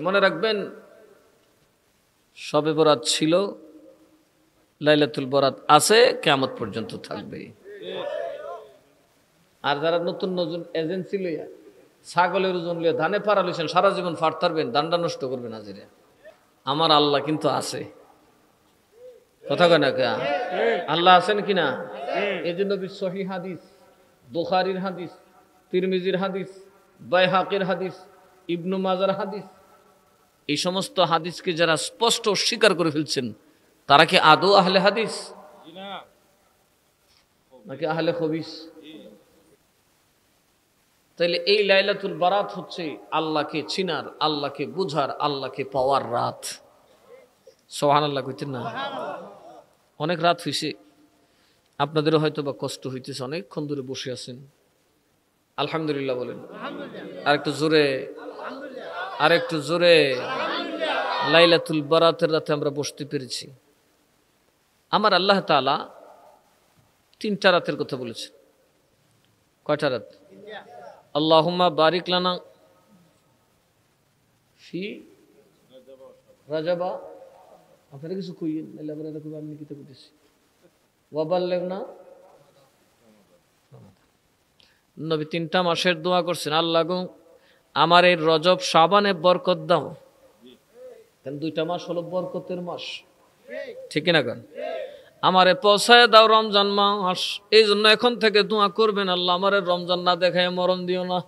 মনে রাখবেন শবে বরাত ছিল, লাইলাতুল বরাত আছে, কিয়ামত পর্যন্ত থাকবে। আর যারা নতুন নতুন এজেন্সি লইয়া ছাগলের ওজন লইয়া ধানে পাড়া লইছেন, সারা জীবন ফাড়তারবেন, দান্ডা নষ্ট করবেন হাজিরা। আমার আল্লাহ কিন্তু আছে, কথা কয় না কে? আল্লাহ আছেন কিনা? এই জন্য সহিহ হাদিস, বুখারীর হাদিস, তিরমিজির হাদিস, বাইহাকির হাদিস, ইবনু মাজার হাদিস, এই সমস্ত হাদিসকে যারা স্পষ্ট অস্বীকার করে ফেলছেন তারা কি আদৌ আহলে হাদিস নাকি আহলে খবিস? তাইলে এই লাইলাতুল বারাত হচ্ছে আল্লাহকে চিনার, আল্লাহকে বুঝার, আল্লাহকে পাওয়ার রাত। সুবহানাল্লাহ কইতেন না? অনেক রাত হইছে, আপনাদেরও হয়তো বা কষ্ট হইতেছে, অনেকক্ষণ ধরে বসে আছেন। আলহামদুলিল্লাহ বলেন। আরেকটু জোরে, আরেকটু জোরে। লাইলাতুল বারাতের রাতে আমরা বসতে পেরেছি। আমার আল্লাহ তাআলা 3টা রাতের কথা বলেছেন। কয়টা রাত? আল্লাহুম্মা বারিক লানা ফি রাজাবা, আপনারা কিছু কইয়েন নাইলে আমরা এরকম আমি কিতা কইতেছি। ওয়া বাল্লাগনা, নবী 3টা মাসের দোয়া করছেন, আল্লাহ গো আমার এই রজব শাবানে বরকত দাও। কারণ 2টা মাস হলো বরকতের মাস, ঠিক না? কেন আমারে পৌঁছায় দাও রমজান মাস। এই জন্য এখন থেকে দোয়া করবেন, আল্লাহ আমারে রমজান না দেখায় মরণ দিও না।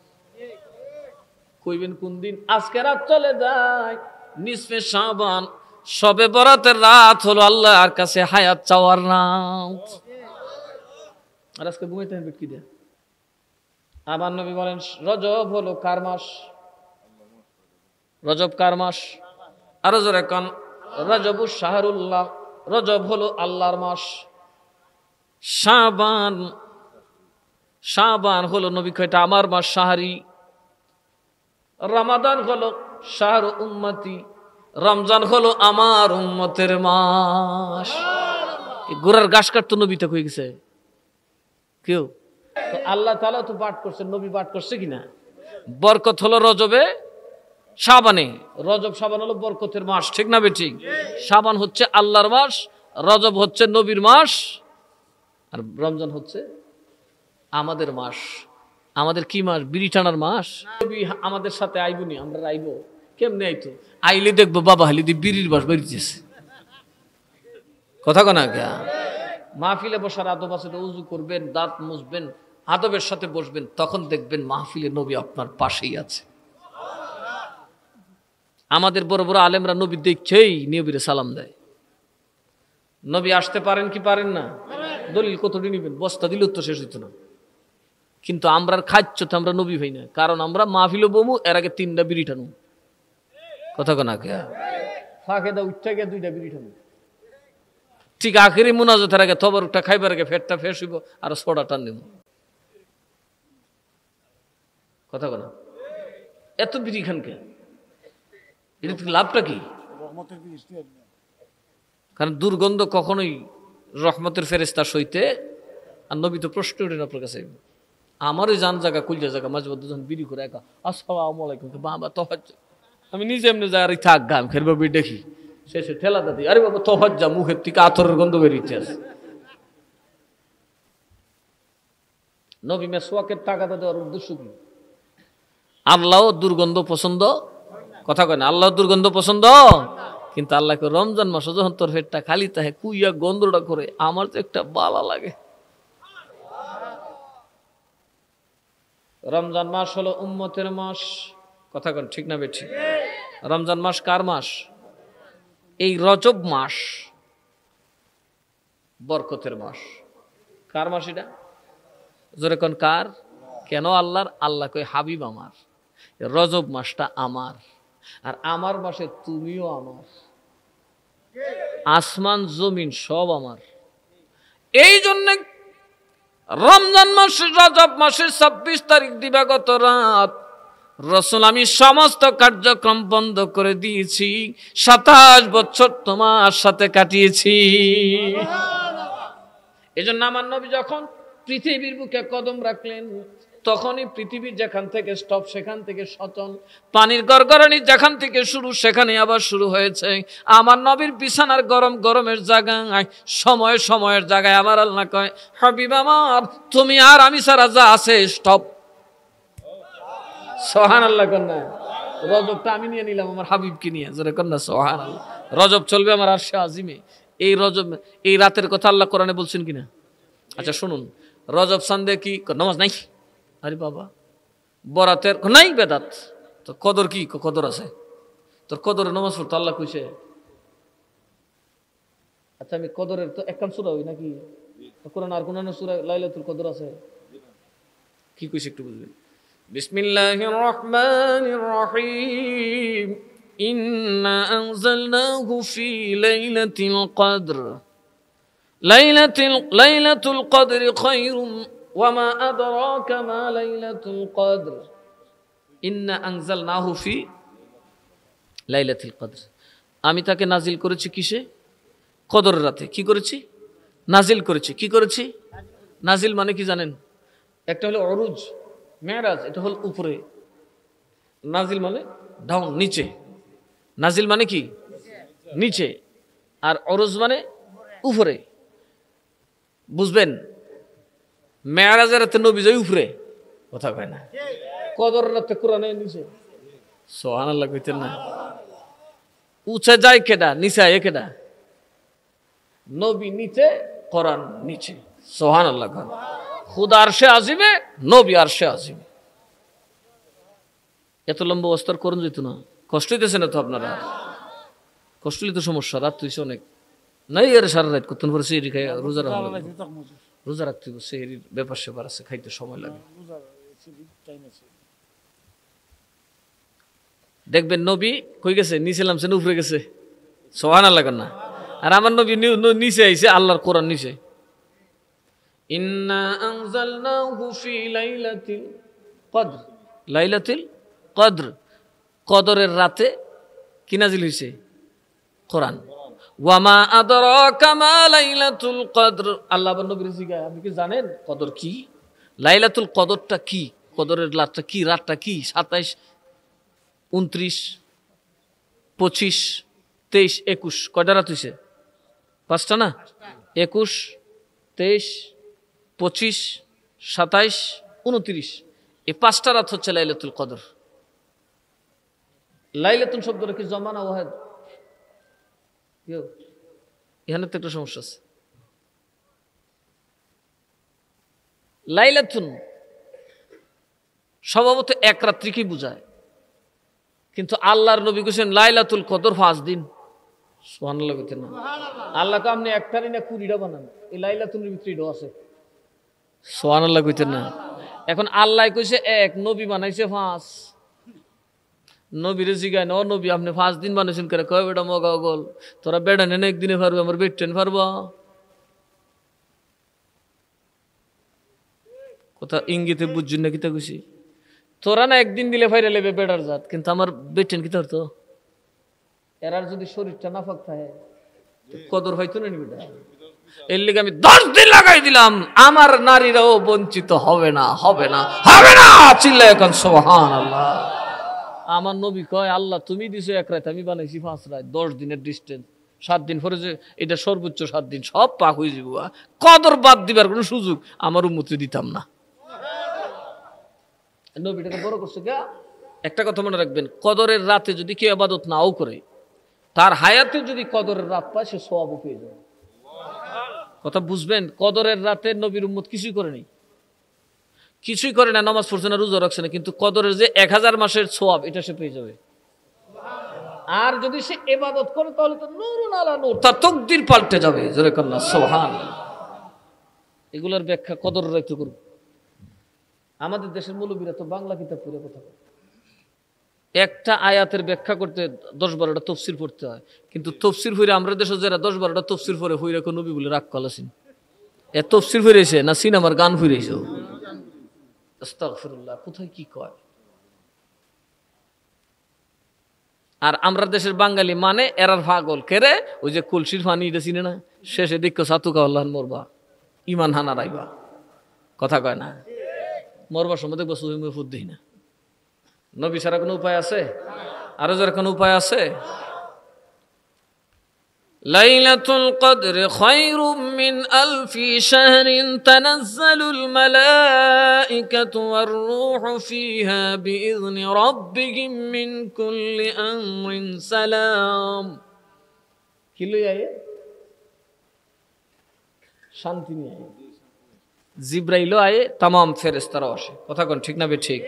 কইবেন কোন দিন? আজকে রাত চলে যায়, নিসফে শাবান, শবে বরাতের রাত হলো আল্লাহর কাছে হায়াত চাওয়ার রাত। আর আজকে ঘুমাইতে হবে কি দিয়ে? আমার নবী বলেন রজব হলো কার মাস? রজব কার মাস? আরো জোরে কান। রজবু শাহরুল্লাহ, রজব হলো আল্লাহর মাস। শাবান, শাবান হলো নবী কয়টা আমার মাস, শাহরি। রমাদান হলো শাহরু উম্মতি, রমজান হলো আমার উম্মতের মাস। গোড়ার ঘাস কাটতো নবীটা কই গেছে কেউ? তো আল্লাহ তাআলা তো পাঠ করছেন, নবী পাঠ করছে কিনা? বরকত হলো রজবে শাবানে। রজব শাবান হলো বরকতের মাস, ঠিক না বেঠিক? শাবান হচ্ছে আল্লাহর মাস, রজব হচ্ছে নবীর মাস, আর রমজান হচ্ছে আমাদের মাস। আমাদের কি মাস? বিড়ি টানার মাস। নবী আমাদের সাথে আইবনি, আমরা আইবো কেমনে? আইতো আইলে দেখবো বাবা হালি দি বিড়ির বাস বেরিয়েছে। কথা কনা কে? মাহফিলে বসার আদব আছে, উজু করবেন, দাঁত মুছবেন, আদবের সাথে বসবেন, তখন দেখবেন মাহফিলে নবী আপনার পাশেই আছে। আমাদের বড় বড় আলেমরা নবী দেখছেই নবীরে সালাম দেয়। নবী আসতে পারেন কি পারেন না? দলিল কতটি নিবেন? বস্তা দিলেও তো শেষ হইত না। কিন্তু আমরা খাচ্ছ তো আমরা নবী হই না, কারণ আমরা মাহফিলে বমু, এর আগে 3টা বিড়ি টানু। কথা কনা কে? ফাঁকে দা উঠতে গিয়ে 2টা বিড়ি টানু। ঠিক আখেরি মুনাজাতের আগে তবরকটা খাইবার আগে ফেটটা ফেস হইব আর সোডা টান দিব। কথা কনা এত বিড়ি খান কে? এটা লাভটা কি? কারণ দুর্গন্ধ কখনোই রহমতের ফেরেশতা সইতে, আর নবী তো প্রশ্ন উঠে আপনার কাছে। আমারই জান জায়গা কুলজা জায়গা মাঝে মধ্যে যখন বিড়ি করে একা আসসালামু আলাইকুম বাবা তোহজ্জা, আমি নিজে এমনি যাই আর থাক গাম খেলবা বিড়ি দেখি, শেষে ঠেলা দাদি আরে বাবা তোহজ্জা, মুখের থেকে আতরের গন্ধ বেরিয়েছে আছে। নবী মেসওয়াকের টাকাটা দেওয়ার উদ্দেশ্য কি? আল্লাহ দুর্গন্ধ পছন্দ, কথা কয় না, আল্লাহ দুর্গন্ধ পছন্দ, কিন্তু আল্লাহকে রমজান মাসে যখন তোর পেটটা খালি থাকে কুইয়া গন্ধটা করে, আমার তো একটা বালা লাগে। রমজান মাস হলো উম্মতের মাস, কথা কন ঠিক না বেঠি? রমজান মাস কার মাস? এই রজব মাস বরকতের মাস। কার মাস এটা? জোরে কোন কার? কেন আল্লাহর? আল্লাহ কই হাবিব আমার, রজব মাসটা আমার, আর আমার মাসে তুমিও আমার, আসমান জমিন সব আমার। এই জন্য রমজান মাসে রজব মাসের 26 তারিখ দিবাগত রাত রাসূল আমি সমস্ত কার্যক্রম বন্ধ করে দিয়েছি, 27 বছর তোমার সাথে কাটিয়েছি। এজন্য আমার নবী যখন পৃথিবীর বুকে কদম রাখলেন, তখনই পৃথিবী যেখান থেকে স্টপ সেখান থেকে সচল, পানির গড়গড়ানি যেখান থেকে শুরু সেখানে আবার শুরু হয়েছে। আমার নবীর বিছানার গরম গরমের জায়গায় সময় সময়ের জায়গায় আমার আল্লাহ কয়, হাবিব আমার তুমি আর আমি ছাড়া যা আছে স্টপ। সুবহানাল্লাহ কন্যা। রজবটা আমি নিয়ে নিলাম আমার হাবিবকে নিয়ে, জোরে কন্যা সুবহানাল্লাহ। রজব চলবে আমার আরশে আজিমে। এই রজব, এই রাতের কথা আল্লাহ কোরআনে বলছেন কিনা? আচ্ছা শুনুন, রজব সান্দে কি নামাজ নাই? আরে বাবা, বরাতের নাই বেদাত, তো কদর কি? কদর আছে। তোর কদরের নামাজ পড়তো আল্লাহ কইছে। আচ্ছা আমি কদরের তো একখান সূরা হই নাকি? কোরআন আর কোন সূরা লাইলাতুল কদর আছে? কি কইছে একটু বুঝবেন। বিসমিল্লাহির রাহমানির রহিম, ইন্না আনজালনাহু ফি লাইলাতিল কদর, লাইলাতুল কদরি খায়রুম ওয়া মা আদরাকা মা লাইলাতুল কদর, ইন্না আনজালনাহু ফি লাইলাতুল কদর। আমি তাকে নাজিল করেছি কিসে? কদরের রাতে। কি করেছি? নাজিল করেছি। কি করেছি? নাজিল মানে কি জানেন? একটা হলো অরুজ, মেরাজ, এটা হল উপরে, নাজিল মানে ডাউন, নিচে। নাজিল মানে কি? নিচে। আর অরুজ মানে উপরে। বুঝবেন? মেরাজের রাতে নবী যায় উপরে, কথা কয় না। কদরের রাতে কোরআনে নিচে। সুবহানাল্লাহ কইতেন না? উঁচে যায় কেডা, নিচে আয় কেডা? নবী নিচে, কোরআন নিচে। সুবহানাল্লাহ। খুদা আরশে আজিমে, নবী আরশে আজিমে। এত লম্বা অস্তর করুন যেত না। কষ্ট হইতেছে না তো আপনারা? কষ্ট হইলে তো সমস্যা। রাত হইছে অনেক, নাই আরে সারা রাত করতেন পরে সেহরি খাই রোজা রাখতে, রোজা রাখতে সেহরির ব্যাপার স্যাপার আছে, খাইতে সময় লাগে। দেখবেন নবী কই গেছে? নিচে নামছেন, উপরে গেছে। সুবহানাল্লাহ না? আর আমার নবী নিচে আইছে, আল্লাহর কোরআন নিচে। ইন্না আনজালনাহু ফি লাইলাতিল কদর, লাইলাতুল কদর, কদরের রাতে কি নাজিল হইছে? কোরআন। ওয়া মা আদরাকা মা লাইলাতুল কদর, আল্লাহ নবীর জিজ্ঞাসা, আপনি কি জানেন কদর কি? লাইলাতুল কদরটা কি? কদরের রাতটা কি? রাতটা কি? 27, 29, 25, 23, 21, কয়টা রাত হইছে? 5টা না? 21, 23, 25, 27, 29, এই 5টা রাত হচ্ছে লাইলাতুল কদর। লাইলাতুল শব্দটা কি জমা না ওয়াহিদ? এখানে তো একটা সমস্যা আছে। লাইলাতুন স্বভাবত এক রাত্রিকে বুঝায়, কিন্তু আল্লাহর নবী কইছেন লাইলাতুল কদর 5 দিন। সুবহানাল্লাহ কইতেন না? আল্লাহ কে আপনি একটারই না 20টা বানান, এই লাইলাতুলের ভিতরে আছে। সুবহানাল্লাহ কইতেন না? এখন আল্লাহ কইছে এক, নবী বানাইছে 5। নবীরে জিগায় না, ও নবী আপনি 5 দিন বানাইছেন করে? কয় বেটা মগা গল, তোরা বেড়া নেন একদিনে পারবে, আমার বেটেন পারবা? কথা ইঙ্গিতে বুঝছেন না? কিতা কইছি? তোরা না একদিন দিলে ফাইরে লেবে বেড়ার জাত, কিন্তু আমার বেটেন কি ধরতো? এরার যদি শরীরটা নাফাক থাকে কদর হয়তো না নিবে। এর লিগে আমি 10 দিন লাগাই দিলাম, আমার নারীরাও বঞ্চিত হবে না, হবে না, হবে না। চিল্লায় এখন সুবহানাল্লাহ। আমার নবী কয় আল্লাহ তুমি দিছো এক রাত, আমি বানাইছি 5 রাত, 10 দিনের ডিস্টেন্স। 7 দিন পরে যে এটা সর্বোচ্চ 7 দিন, সব পাক হয়ে যাব। কদর বাদ দিবার কোনো সুযোগ আমার উম্মতে দিতাম না। নবীটাকে বড় করছে কে? একটা কথা মনে রাখবেন, কদরের রাতে যদি কেউ ইবাদত নাও করে, তার হায়াতে যদি কদরের রাত পায়, সে সওয়াব পেয়ে যাবে। কথা বুঝবেন? কদরের রাতে নবীর উম্মত কিছুই করে নাই, কিছুই করে না, নামাজ পড়ছে না, রোজা রাখছে না, কিন্তু কদরের যে 1000 মাসের সওয়াব এটা সে পেয়ে যাবে। আর যদি সে ইবাদত করে তাহলে তো নূরুন আলা নূর, তার তাকদীর পাল্টে যাবে। জোরে কন্না সুবহানাল্লাহ। এগুলোর ব্যাখ্যা কদরের রাতে করব। আমাদের দেশের মৌলবীরা তো বাংলা কিতাব পড়ে কথা বলে, একটা আয়াতের ব্যাখ্যা করতে 10-12টা তাফসীর পড়তে হয়, কিন্তু তাফসীর পড়ে আমরা দেশে যারা 10-12টা তাফসীর পড়ে হইরা কোন নবী বলে রাগ কলাছেন। এ তাফসীর পড়েছে না সিনেমার গান পড়েছে? আস্তাগফিরুল্লাহ, কোথায় কি কয়? আর আমরা দেশের বাঙালি মানে এরার পাগল কেরে, ওই যে কলসির পানি এটা চিনে না, শেষে দেখো সাতুকা আল্লাহ মরবা, ইমান হানা রাইবা, কথা কয় না? মরবার সময় দেখবো সহি মুহি ফুট দিই না। নবী ছাড়া কোনো উপায় আছে? আরো যার কোনো উপায় আছে? লাইলাতুল কদর খায়রুম মিন আলফি শাহরিন তানাজ্জালুল মালাইকাতু ওয়ার রূহু ফিহা বিইذনি রাব্বিহিম মিন কুল্লি আমরিন সালাম। কি লই আয়ে? শান্তি নিয়ে আয়ে। জিব্রাইলও আয়ে, তামাম ফেরেশতারাও আসে। কথা কোন ঠিক না বে ঠিক?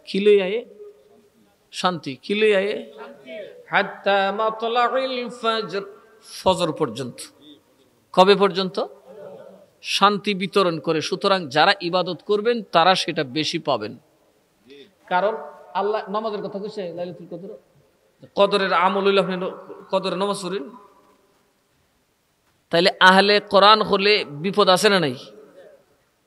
কি লই আয়ে? শান্তি। কি লই আয়ে? হাত্তা মাতলাউল ফজর, ফজর পর্যন্ত। কবে পর্যন্ত? শান্তি বিতরণ করে। সুতরাং যারা ইবাদত করবেন তারা সেটা বেশি পাবেন। কারণ আল্লাহ নামাজের কথা কইছে লাইলাতুল কদর, কদরের আমল হইলে আপনি কদরের নামাজ পড়েন, তাইলে আহলে কোরআন হলে বিপদ আছে না নাই?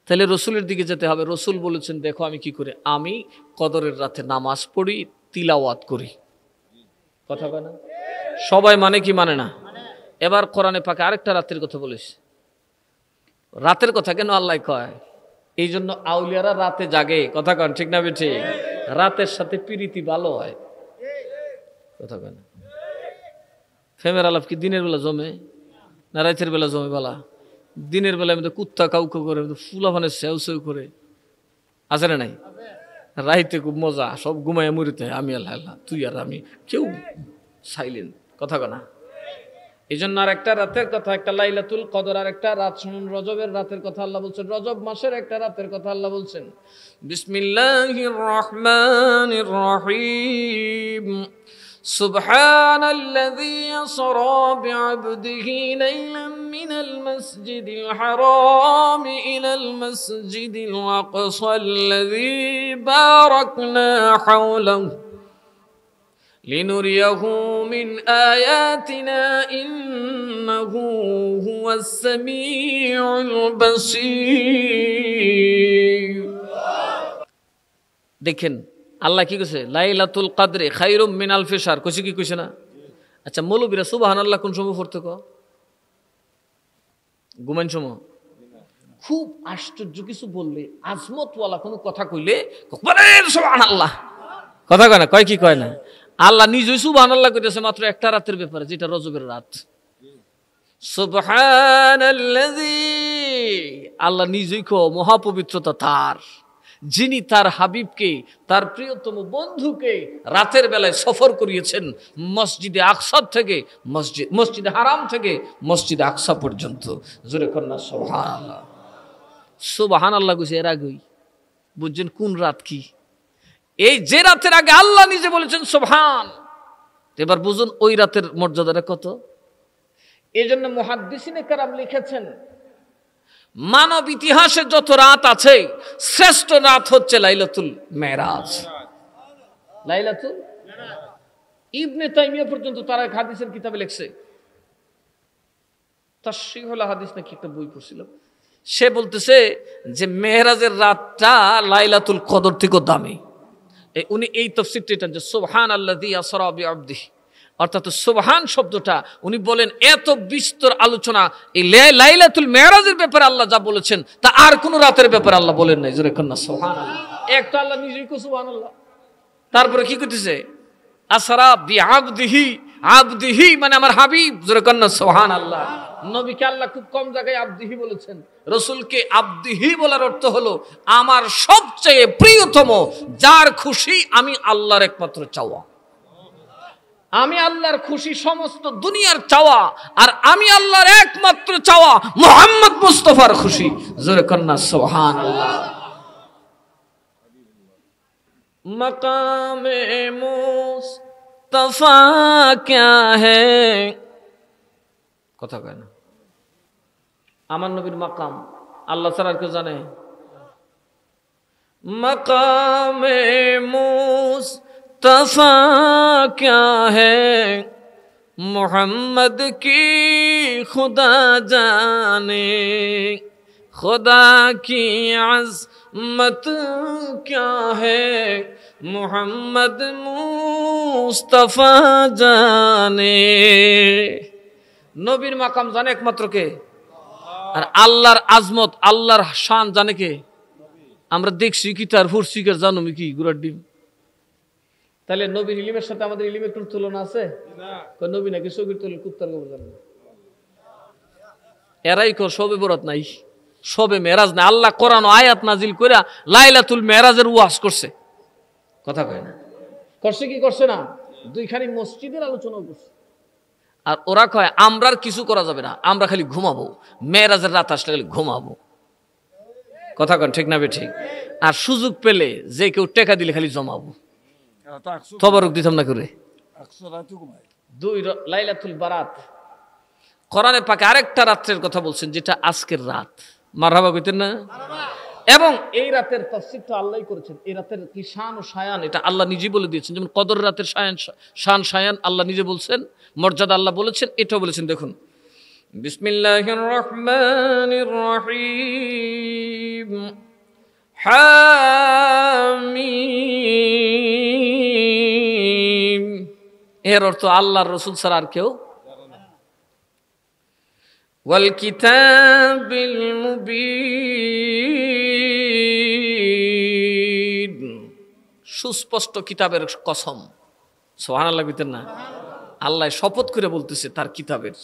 তাহলে রসুলের দিকে যেতে হবে। রসুল বলেছেন দেখো আমি কি করে, আমি কদরের রাতে নামাজ পড়ি, তিলাওয়াত করি। কথা বলে না সবাই, মানে কি মানে না? এবার কোরআনে পাকে আরেকটা রাতের কথা বলিস। রাতের কথা কেন আল্লাহ কয়? এই জন্য আউলিয়ারা রাতে জাগে। কথা কন ঠিক না বেঠি? রাতের সাথে প্রীতি ভালো হয়। কথা কয় না? ফেমের আলাপ কি দিনের বেলা জমে না রাতের বেলা জমে? বলা দিনের বেলায় মধ্যে কুত্তা কাউকে করে, ফুলাফানে সেও সেও করে, আছে না নাই? রাইতে খুব মজা, সব ঘুমায় মরিতে, আমি আল্লাহ আল্লাহ তুই আর আমি, কেউ সাইলেন্ট। কথা কনা। এই জন্য আর একটা রাতের কথা, একটা লাইলাতুল কদর, আর একটা রাত শুনুন রজবের রাতের কথা আল্লাহ বলছেন। রজব মাসের একটা রাতের কথা আল্লাহ বলছেন। বিসমিল্লাহির রহমানির রহিম। সুবহানাল্লাযী আসরা বিআবদিহি লাইলাম মিনাল মাসজিদিল হারাম ইলাল মাসজিদিল আকসাল্লাযী বারাকনা হাওলাহু لنريه من آياتنا إنه هو السميع البصير। দেখেন আল্লাহ কি কইছে? লাইলাতুল কদরে খায়রুম মিন আলফি শাহর। কইছে কি কইছে না? আচ্ছা মৌলবীরা সুবহানাল্লাহ কোন সময় পড়তে কয়? ঘুমান সময়। খুব আশ্চর্য কিছু বললে, আজমতওয়ালা কোনো কথা কইলে সুবহানাল্লাহ। কথা কয় না? কয় কি কয় না? আল্লাহ নিজেই সুবহানাল্লাহ কইতেছে মাত্র একটা রাতের ব্যাপারে, যেটা রজবের রাত। সুবহানাল্লাযী, আল্লাহ নিজেই মহাপবিত্রতা তার, যিনি তার হাবিবকে, তার প্রিয়তম বন্ধুকে রাতের বেলায় সফর করিয়েছেন মসজিদে আকসা থেকে, মসজিদে হারাম থেকে মসজিদে আকসা পর্যন্ত। জোরে কন্যা সুবহানাল্লাহ। সুবহানাল্লাহ কইছে এর আগেই। বুঝছেন কোন রাত কি? এই যে রাতের আগে আল্লাহ নিজে বলেছেন সুবহান। এবার বুঝুন ওই রাতের মর্যাদাটা কত। এই জন্য মুহাদ্দিসিনে কেরাম লিখেছেন মানব ইতিহাসে যত রাত আছে শ্রেষ্ঠ রাত হচ্ছে লাইলাতুল মেরাজ। লাইলাতুল ইবনে তাইমিয়া পর্যন্ত তারা এক হাদিসের কিতাবে লিখছে, তাশরিহুল হাদিস নাকি একটা বই পড়ছিলাম, সে বলতেছে যে মেরাজের রাতটা লাইলাতুল কদর থেকেও দামি। উনি এই তাফসীরটা এটা যে সুবহানাল্লাযী আসরা বিআবদিহি, অর্থাৎ সুবহান শব্দটা উনি বলেন এত বিস্তর আলোচনা এই লাইলাতুল মেরাজের ব্যাপারে আল্লাহ যা বলেছেন তা আর কোন রাতের ব্যাপারে আল্লাহ বলেন নাই। জোরে কন্না সুবহানাল্লাহ। একটা আল্লাহ নিজেই কো সুবহানাল্লাহ। তারপরে কি কইতেছে? আসরা বিআবদিহি, আবদিহি মানে আমার হাবিব। জোরে কন্না সুবহানাল্লাহ। নবীকে আল্লাহ খুব কম জায়গায় আবদিহি বলেছেন। রসুলকে আবদিহি বলার অর্থ হলো আমার সবচেয়ে প্রিয়তম, যার খুশি আমি আল্লাহর একমাত্র চাওয়া। আমি আল্লাহর খুশি সমস্ত দুনিয়ার চাওয়া, আর আমি আল্লাহর একমাত্র চাওয়া মুহাম্মদ মুস্তাফার খুশি। জোরে কন্না সুবহানাল্লাহ। মাকামে মুস্তাফা ক্যা হ্যায়, কথা কয় না। আমার নবীর মাকাম আল্লাহ ছাড়া আর কেউ জানে? মাকামে মুস্তাফা ক্যা হ্যায় মুহাম্মদ কি খুদা জানে, खुदा की अज़मत क्या है मोहम्मद मुस्तफा जाने। নবীর মাকাম জানে একমাত্র কে? আর আল্লাহর আজমত, আল্লাহর শান জানে কে? আমরা দেখছি কি তার ফুরসি কি জানো কি গুড়ার ডিম। তাহলে নবীর ইলিমের সাথে আমাদের ইলিমের কোন তুলনা আছে? নবী নাকি সগীর তুল কুত্তার গোবর জানে না। এরাই কর সবে বরাত নাই, সবে মেরাজ নাই। আল্লাহ কোরআন আয়াত নাজিল করে লাইলাতুল মেরাজের ওয়াজ করছে, কথা কয় না? করছে কি করছে না? দুইখানি মসজিদের আলোচনা করছে। আর ওরা কয় আমরা আর কিছু করা যাবে না, আমরা খালি ঘুমাবো, মেরাজের রাত আসলে খালি ঘুমাবো। কথা কন ঠিক না বে ঠিক? আর সুযোগ পেলে যে কেউ টেকা দিলে খালি জমাবো। তবারক দিতাম না করে। দুই লাইলাতুল বারাত কোরআনে পাকে আরেকটা রাত্রের কথা বলছেন, যেটা আজকের রাত। মারহাবা কইতেন না? এবং এই রাতের তাফসীরটা আল্লাহই করেছেন। এই রাতের কি শান ও শায়ান এটা আল্লাহ নিজেই বলে দিয়েছেন। যেমন কদর রাতের শান শায়ান আল্লাহ নিজে বলছেন, মর্যাদা আল্লাহ বলেছেন, এটাও বলেছেন। দেখুন, বিসমিল্লাহির রহমানির রহিম, হামিম। এর অর্থ আল্লাহর রাসূল ছাড়া আর কেউ। ওয়াল কিতাবিল মুবিন, সুস্পষ্ট কিতাবের কসম। সুবহানাল্লাহ কইতেন না? আল্লাহ শপথ করে বলতেছে তার কিতাবের।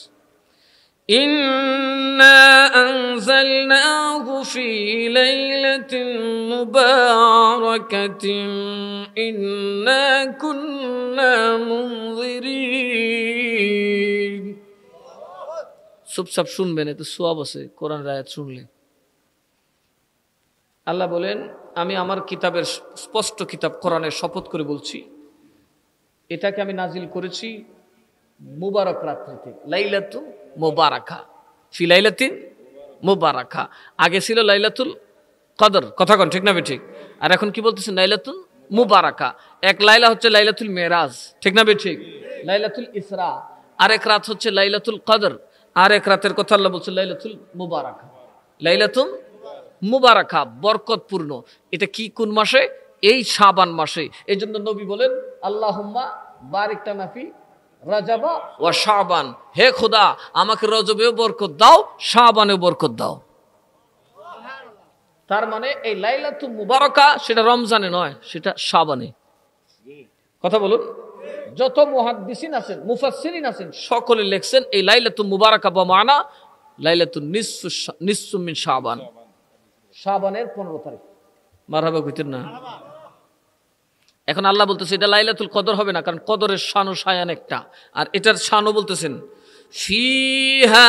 ইন্না আনজালনাহু ফি লাইলাতিন মুবারাকাতিন ইন্না কুন্না মুনজিরিন। চুপচাপ শুনবেন, এতে সওয়াব আছে কোরআন আয়াত শুনলে। আল্লাহ বলেন, আমি আমার কিতাবের স্পষ্ট কিতাব কোরআনের শপথ করে বলছি, এটাকে আমি নাজিল করেছি মুবারক রাত্রিতে। লাইলাতুল মুবারাকা, ফি লাইলাতিন মুবারাকা। আগে ছিল লাইলাতুল কদর, কথা কন ঠিক না বে ঠিক? আর এখন কি বলতেছেন? লাইলাতুল মুবারাকা। এক লাইলা হচ্ছে লাইলাতুল মেরাজ, ঠিক না বে ঠিক? লাইলাতুল ইসরা। আরেক রাত হচ্ছে লাইলাতুল কদর। আরেক রাতের কথা আল্লাহ বলছে লাইলাতুল মুবারাকা। লাইলাতুল মুবারাকা, বরকতপূর্ণ। এটা কি কোন মাসে? এই শাবান মাসে। এই জন্য নবী বলেন, আল্লাহুম্মা বারিক লানা ফি রাজাবা ওয়া শাবান। হে খোদা, আমাকে রজবেও বরকত দাও, শাবানেও বরকত দাও। তার মানে এই লাইলাতুল মুবারাকা সেটা রমজানে নয়, সেটা শাবানে। কথা বলুন। যত মুহাদ্দিসিন আছেন, মুফাসসিরিন আছেন, সকলে লেখছেন এই লাইলাতুল মুবারাকা বা মানা লাইলাতুন নিসফু মিন শাবান, শাবানের 15 তারিখ। মারহাবা কইতেন না? এখন আল্লাহ বলতেছে এটা লাইলাতুল কদর হবে না, কারণ কদরের শান ও শায়ান একটা, আর এটার শানও বলতেছেন ফিহা।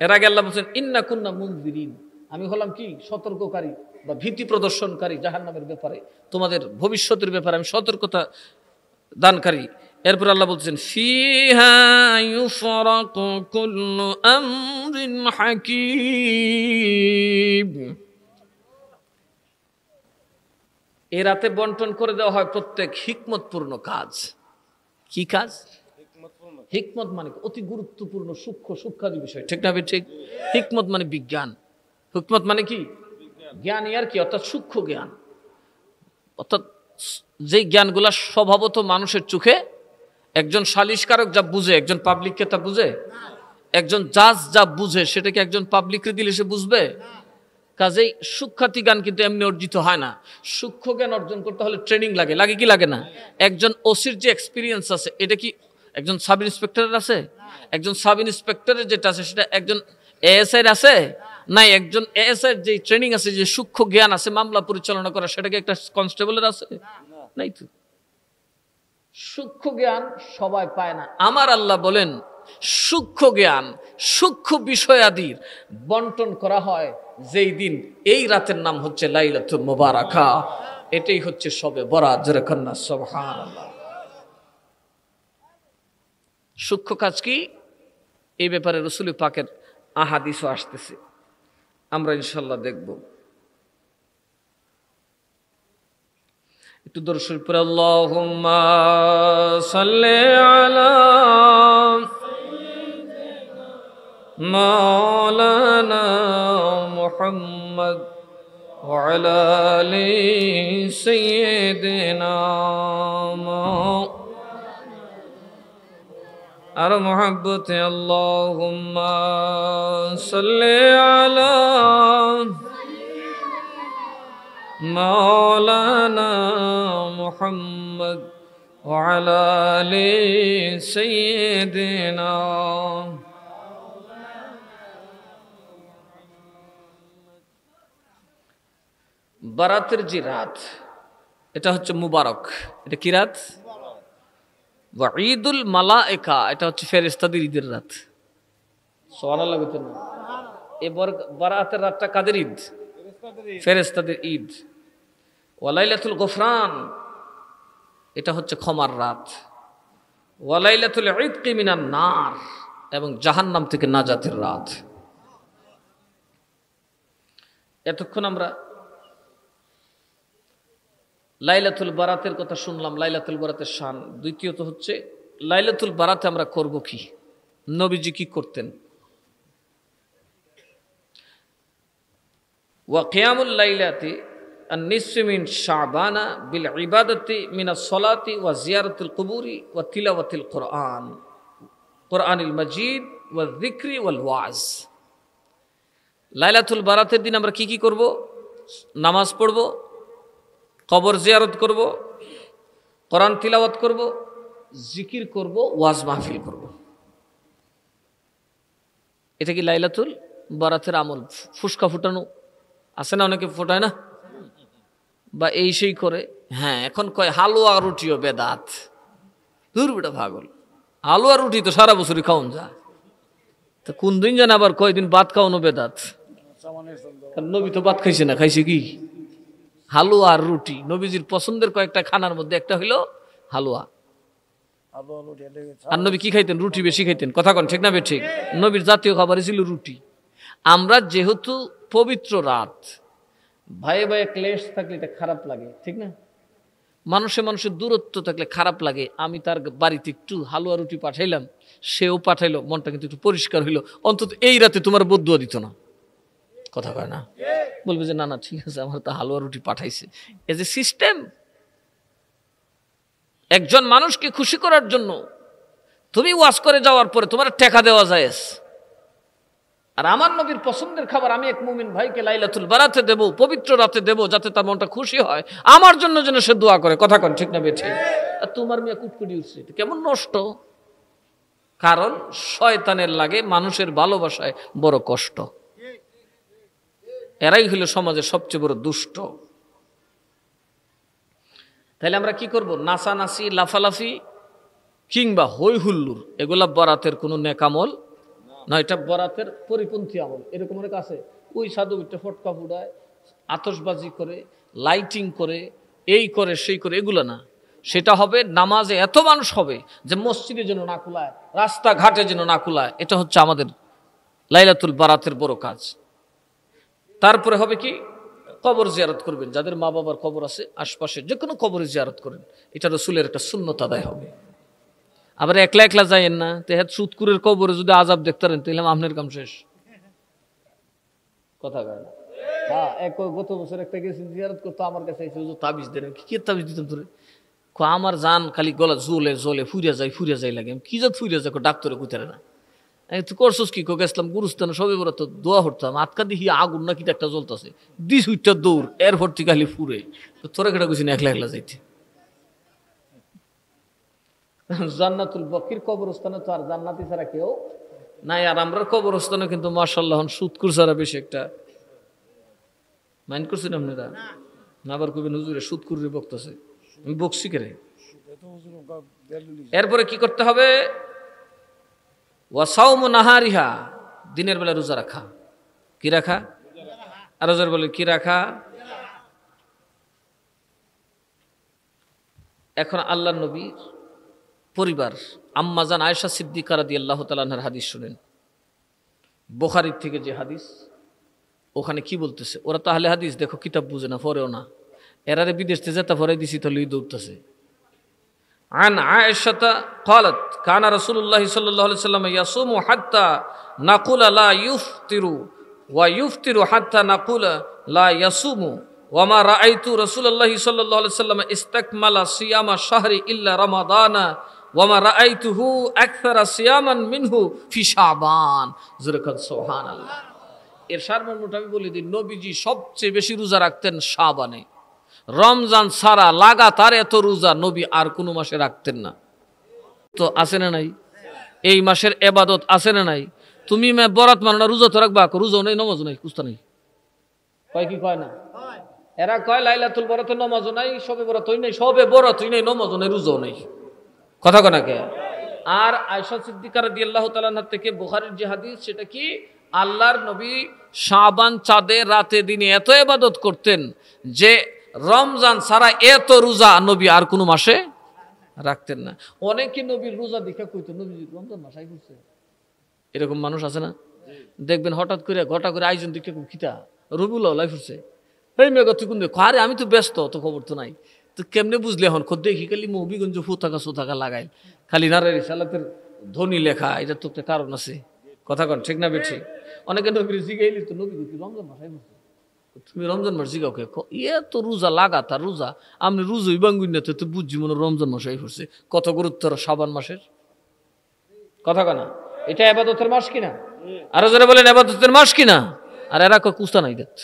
এর আগে আল্লাহ বলছেন ইন্না কুন্না মুনজিরিন, আমি হলাম কি সতর্ককারী বা ভীতি প্রদর্শনকারী জাহান্নামের ব্যাপারে, তোমাদের ভবিষ্যতের ব্যাপারে আমি সতর্কতা দানকারী। এরপর আল্লাহ বলছেন ফিহা ইউফরাকু কুল্লু আমরিন হাকীম, এই রাতে বন্টন করে দেওয়া হয় প্রত্যেক হিকমতপূর্ণ কাজ। কি কাজ? হিকমত মানে অতি গুরুত্বপূর্ণ সূক্ষ্মাদি বিষয়, ঠিক না ঠিক? হিকমত মানে বিজ্ঞান, হিকমত মানে কি? জ্ঞান, আর কি অর্থাৎ সূক্ষ্ম জ্ঞান, অর্থাৎ যে জ্ঞানগুলা স্বভাবত মানুষের চোখে, একজন সালিশকারক যা বুঝে একজন পাবলিককে তা বুঝে, একজন জাজ যা বুঝে সেটা কি একজন পাবলিককে দিলে সে বুঝবে? কাজেই সূক্ষ্মাতি জ্ঞান কিন্তু এমনি অর্জিত হয় না। সূক্ষ্ম জ্ঞান অর্জন করতে হলে ট্রেনিং লাগে, লাগে কি লাগে না? একজন ওসির যে এক্সপিরিয়েন্স আছে এটা কি একজন সাব ইন্সপেক্টরের আছে? একজন সাব ইন্সপেক্টরের যেটা আছে সেটা একজন এএসআই আছে? নাই, একজন এএসআই যে ট্রেনিং আছে, যে সূক্ষ্ম জ্ঞান আছে মামলা পরিচালনা করা, সেটা কি একটা কনস্টেবলের আছে? নাই তো। সূক্ষ্ম জ্ঞান সবাই পায় না। আমার আল্লাহ বলেন সূক্ষ্ম জ্ঞান, সূক্ষ্ম বিষয়াদির বন্টন করা হয় যেই দিন, এই রাতের নাম হচ্ছে লাইলাতুল মুবারাকা। এটাই হচ্ছে শবে বরাত। জোরে কন্না সুবহানাল্লাহ। সূক্ষ্ম কাজ কি, এই ব্যাপারে রাসূল পাকের আহাদিসও আসতেছে, আমরা ইনশাআল্লাহ দেখব। একটু দরুদ শরীফ পড়ে আল্লাহুম্মা সাল্লি আলা মাওলানা মুহাম্মদ ওয়া আলা আলি সাইয়্যিদিনা আর মুহাব্বতে আল্লাহুম্মা সাল্লি আলা মাওলানা মুহাম্মদ ওয়া আলা আলি সাইয়্যিদিনা। বারাতের যে রাত, এটা হচ্ছে মুবারক। এটা কি রাত? ওয়া ঈদুল মালায়েকা, এটা হচ্ছে ফেরেশতাদের ঈদের রাত। সুবহানাল্লাহ বলতেন না? এই বারাতের রাতটা কাদের ঈদ? ফেরেশতাদের ঈদ। ওয়া লাইলাতুল গফরান, এটা হচ্ছে ক্ষমার রাত। ওয়া লাইলাতুল ইতকি মিনান নার, এবং জাহান্নাম থেকে নাজাতের রাত। এতক্ষণ আমরা লাইলাতুল বারাতের কথা শুনলাম, লাইলাতুল বারাতের শান। দ্বিতীয়ত হচ্ছে লাইলাতুল বারাতে আমরা করব কি, নবীজি কি করতেন। ওয়া কিয়ামুল লাইলাতি আন-নিসফি মিন শাবানা বিল ইবাদাতি মিনাস সালাতি ওয়া জিয়ারাতিল কুবুরি ওয়া তিলাওয়াতিল কুরআন, কুরআনিল মাজিদ ওয়া যিকরি ওয়াল ওয়াজ। লাইলাতুল বারাতের দিন আমরা কি কি করব? নামাজ পড়ব, কবর জিয়ারত করব, কোরআন তিলাওয়াত করব, জিকির করব, ওয়াজ মাহফিল করব। এটা কি লাইলাতুল বারাতের আমল? ফুসকা ফুটানো আছে না, অনেকে ফোটায় না, বা এই সেই করে। হ্যাঁ, এখন কয় হালুয়া রুটিও বেদাত। দূর বেটা পাগল, হালুয়া রুটি তো সারা বছরই খাওন যা, তো কোন দিন জানে আবার কয়দিন ভাত খাওয়ানো বেদাত। নবী তো ভাত খাইছে না, খাইছে কি? হালুয়া আর রুটি। নবীজির পছন্দের কয়েকটা খানার মধ্যে একটা হইল হালুয়া। আর নবী কি খাইতেন? রুটি বেশি খাইতেন। কথা কন ঠিক না বে ঠিক? নবীর জাতীয় খাবারই ছিল রুটি। আমরা যেহেতু পবিত্র রাত, ভাইয়ে ভাইয়ে ক্লেশ থাকলে এটা খারাপ লাগে, ঠিক না? মানুষের দূরত্ব থাকলে খারাপ লাগে। আমি তার বাড়িতে একটু হালুয়া রুটি পাঠাইলাম, সেও পাঠাইলো, মনটা কিন্তু একটু পরিষ্কার হইলো। অন্তত এই রাতে তোমার বদুয়া দিত না। কথা কয় না? বলবে যে না না ঠিক আছে, আমার তো হালুয়া রুটি পাঠাইছে। এজ এ সিস্টেম, একজন মানুষকে খুশি করার জন্য তুমি ওয়াজ করে যাওয়ার পরে তোমার টাকা দেওয়া যায়। আর আমার নবীর পছন্দের খাবার আমি এক মুমিন ভাইকে লাইলাতুল বারাতে দেব, পবিত্র রাতে দেব, যাতে তার মনটা খুশি হয়, আমার জন্য যেন সে দোয়া করে। কথা কন ঠিক না বেঠে? আর তোমার মেয়ে কুটকুটি উঠছে, কেমন নষ্ট। কারণ শয়তানের লাগে মানুষের ভালোবাসায় বড় কষ্ট। এরাই হলো সমাজের সবচেয়ে বড় দুষ্ট। তাহলে আমরা কি করব? নাচানাচি, লাফালাফি কিংবা হই হুল্লুর, এগুলা বরাতের কোনো নেকামল না, এটা বরাতের পরিপন্থী আমল। এরকম অনেক আছে, ওই সাধু একটা ফটকা ফুটায়, আতশবাজি করে, লাইটিং করে, এই করে সেই করে, এগুলো না। সেটা হবে নামাজে এত মানুষ হবে যে মসজিদে যেন না কুলায়, রাস্তাঘাটে যেন না কুলায়। এটা হচ্ছে আমাদের লাইলাতুল বারাতের বড় কাজ। তারপরে হবে কি? কবর জিয়ারত করবেন। যাদের মা বাবার কবর আছে আশপাশে, যে কোনো কবরে জিয়ারত করেন। এটা রাসূলের একটা সুন্নত আদায় হবে। আবার একলা একলা যাইয়েন না। তেহাত সুদকুরের কবরে যদি আজাব দেখতেন তাহলে আপনার কাম শেষ। কথা কয় না? হ্যাঁ, গত বছর একটা গেছি জিয়ারত করতে, আমার কাছে এসে তাবিজ দেন। কি তাবিজ দিতাম তোরে? আমার জান খালি গলা জ্বলে জ্বলে ফুরিয়া যায় লাগে। কি যা ফুরিয়া যায়, ডাক্তারে কুতারে না। তুই করছস কি? গেছিলাম গুরুস্থানে, সবে বড় তো দোয়া হরতাম, আটকা দেখি আগুন না কি একটা জ্বলতেছে, দিস উইটা দৌড়, এরপর থেকে খালি ফুরে। তো তোরা কেটা গেছি না একলা একলা যাইতে। জান্নাতুল বকির কবরস্থানে তো আর জান্নাতি ছাড়া কেউ নাই। আর আমরা কবরস্থানে কিন্তু মাশাআল্লাহ সুদকুর ছাড়া বেশি একটা মাইন্ড করছেন আপনারা না? আবার কবেন হুজুরে সুদকুরের বক্তাছে, আমি বকছি কেরে। এরপরে কি করতে হবে? ওয়াসাউমু নাহারিহা, দিনের বেলা রোজা রাখা। কি রাখা? আর রোজার বলে কি রাখা? এখন আল্লাহর নবীর পরিবার আম্মা জান আয়েশা সিদ্দিকা রাদিয়াল্লাহু তাআলা আনহার হাদিস শুনেন, বুখারীর থেকে যে হাদিস। ওখানে কি বলতেছে? ওরা তো আহলে হাদিস, দেখো কিতাব বুঝে না, পড়েও না। এরারে বিদেশ থেকে যেতে পড়াই দিছি তো লুই দৌড়তেছে। عن عائشة قالت كان رسول الله صلى الله عليه وسلم يصوم حتى نقول لا يفطر ويفطر حتى نقول لا يصوم وما رأيت رسول الله صلى الله عليه وسلم استكمل صيام الشهر إلا رمضان وما رأيته أكثر صياما منه في شعبان زرقت سبحان الله। এর সারমর্মটা আমি বলে দিই, নবীজি সবচেয়ে বেশি রোজা রাখতেন শাবানে। রমজান ছাড়া লাগাতার এত রোজা নবী আর কোনো মাসে রাখতেন না। তো আছে না নাই? এই মাসের এবাদত আছে না নাই? তুমি বরাত মানো না, রোজা তো রাখবা, রোজাও নেই নমাজও নাই, কুস্তা নেই, কয় কি কয় না? এরা কয় লাইলাতুল বরাতের নমাজও নাই, সবে বরাতই নাই, সবে বরাতই নাই, নমাজও নাই, রোজাও নাই, কথা কয় না কে? আর আয়েশা সিদ্দিকা রাদিয়াল্লাহু তাআলা আনহা থেকে বুখারীর যে হাদিস, সেটা কি আল্লাহর নবী শাবান চাঁদে রাতে দিনে এত ইবাদত করতেন যে রমজান ছাড়া এত রোজা নবী আর কোনো মাসে রাখতেন না। অনেকে নবীর রোজা দেখে কইতো নবী রমজান মাসাই করছে, এরকম মানুষ আছে না? দেখবেন হঠাৎ করে ঘটা করে আয়োজন দেখে খিতা রবিউল আউয়াল ফুরছে, এই মেঘা তুই কোন দেখ, আরে আমি তো ব্যস্ত, তো খবর তো নাই। তো কেমনে বুঝলে এখন খোদ দেখি খালি মহবিগঞ্জ ফুতাকা সোতাকা লাগাই, খালি নারায়ণ সালাতের ধ্বনি লেখা, এটা তো একটা কারণ আছে, কথা কন ঠিক না বেঠি? অনেকে নবীর জিগাইলি তো নবী রমজান মাসাই করছে, তুমি রমজান মাস জিগাও কে? ইয়ে তো রোজা লাগাতার রোজা, আপনি রোজই বাঙ্গুই না তো বুঝছি মনে রমজান মাসাই করছে। কত গুরুত্ব শাবান মাসের, কথা কনা? এটা ইবাদতের মাস কিনা? আরো যারা বলেন ইবাদতের মাস কিনা? আর এরা কয় কুস্তা নাই দেখতে।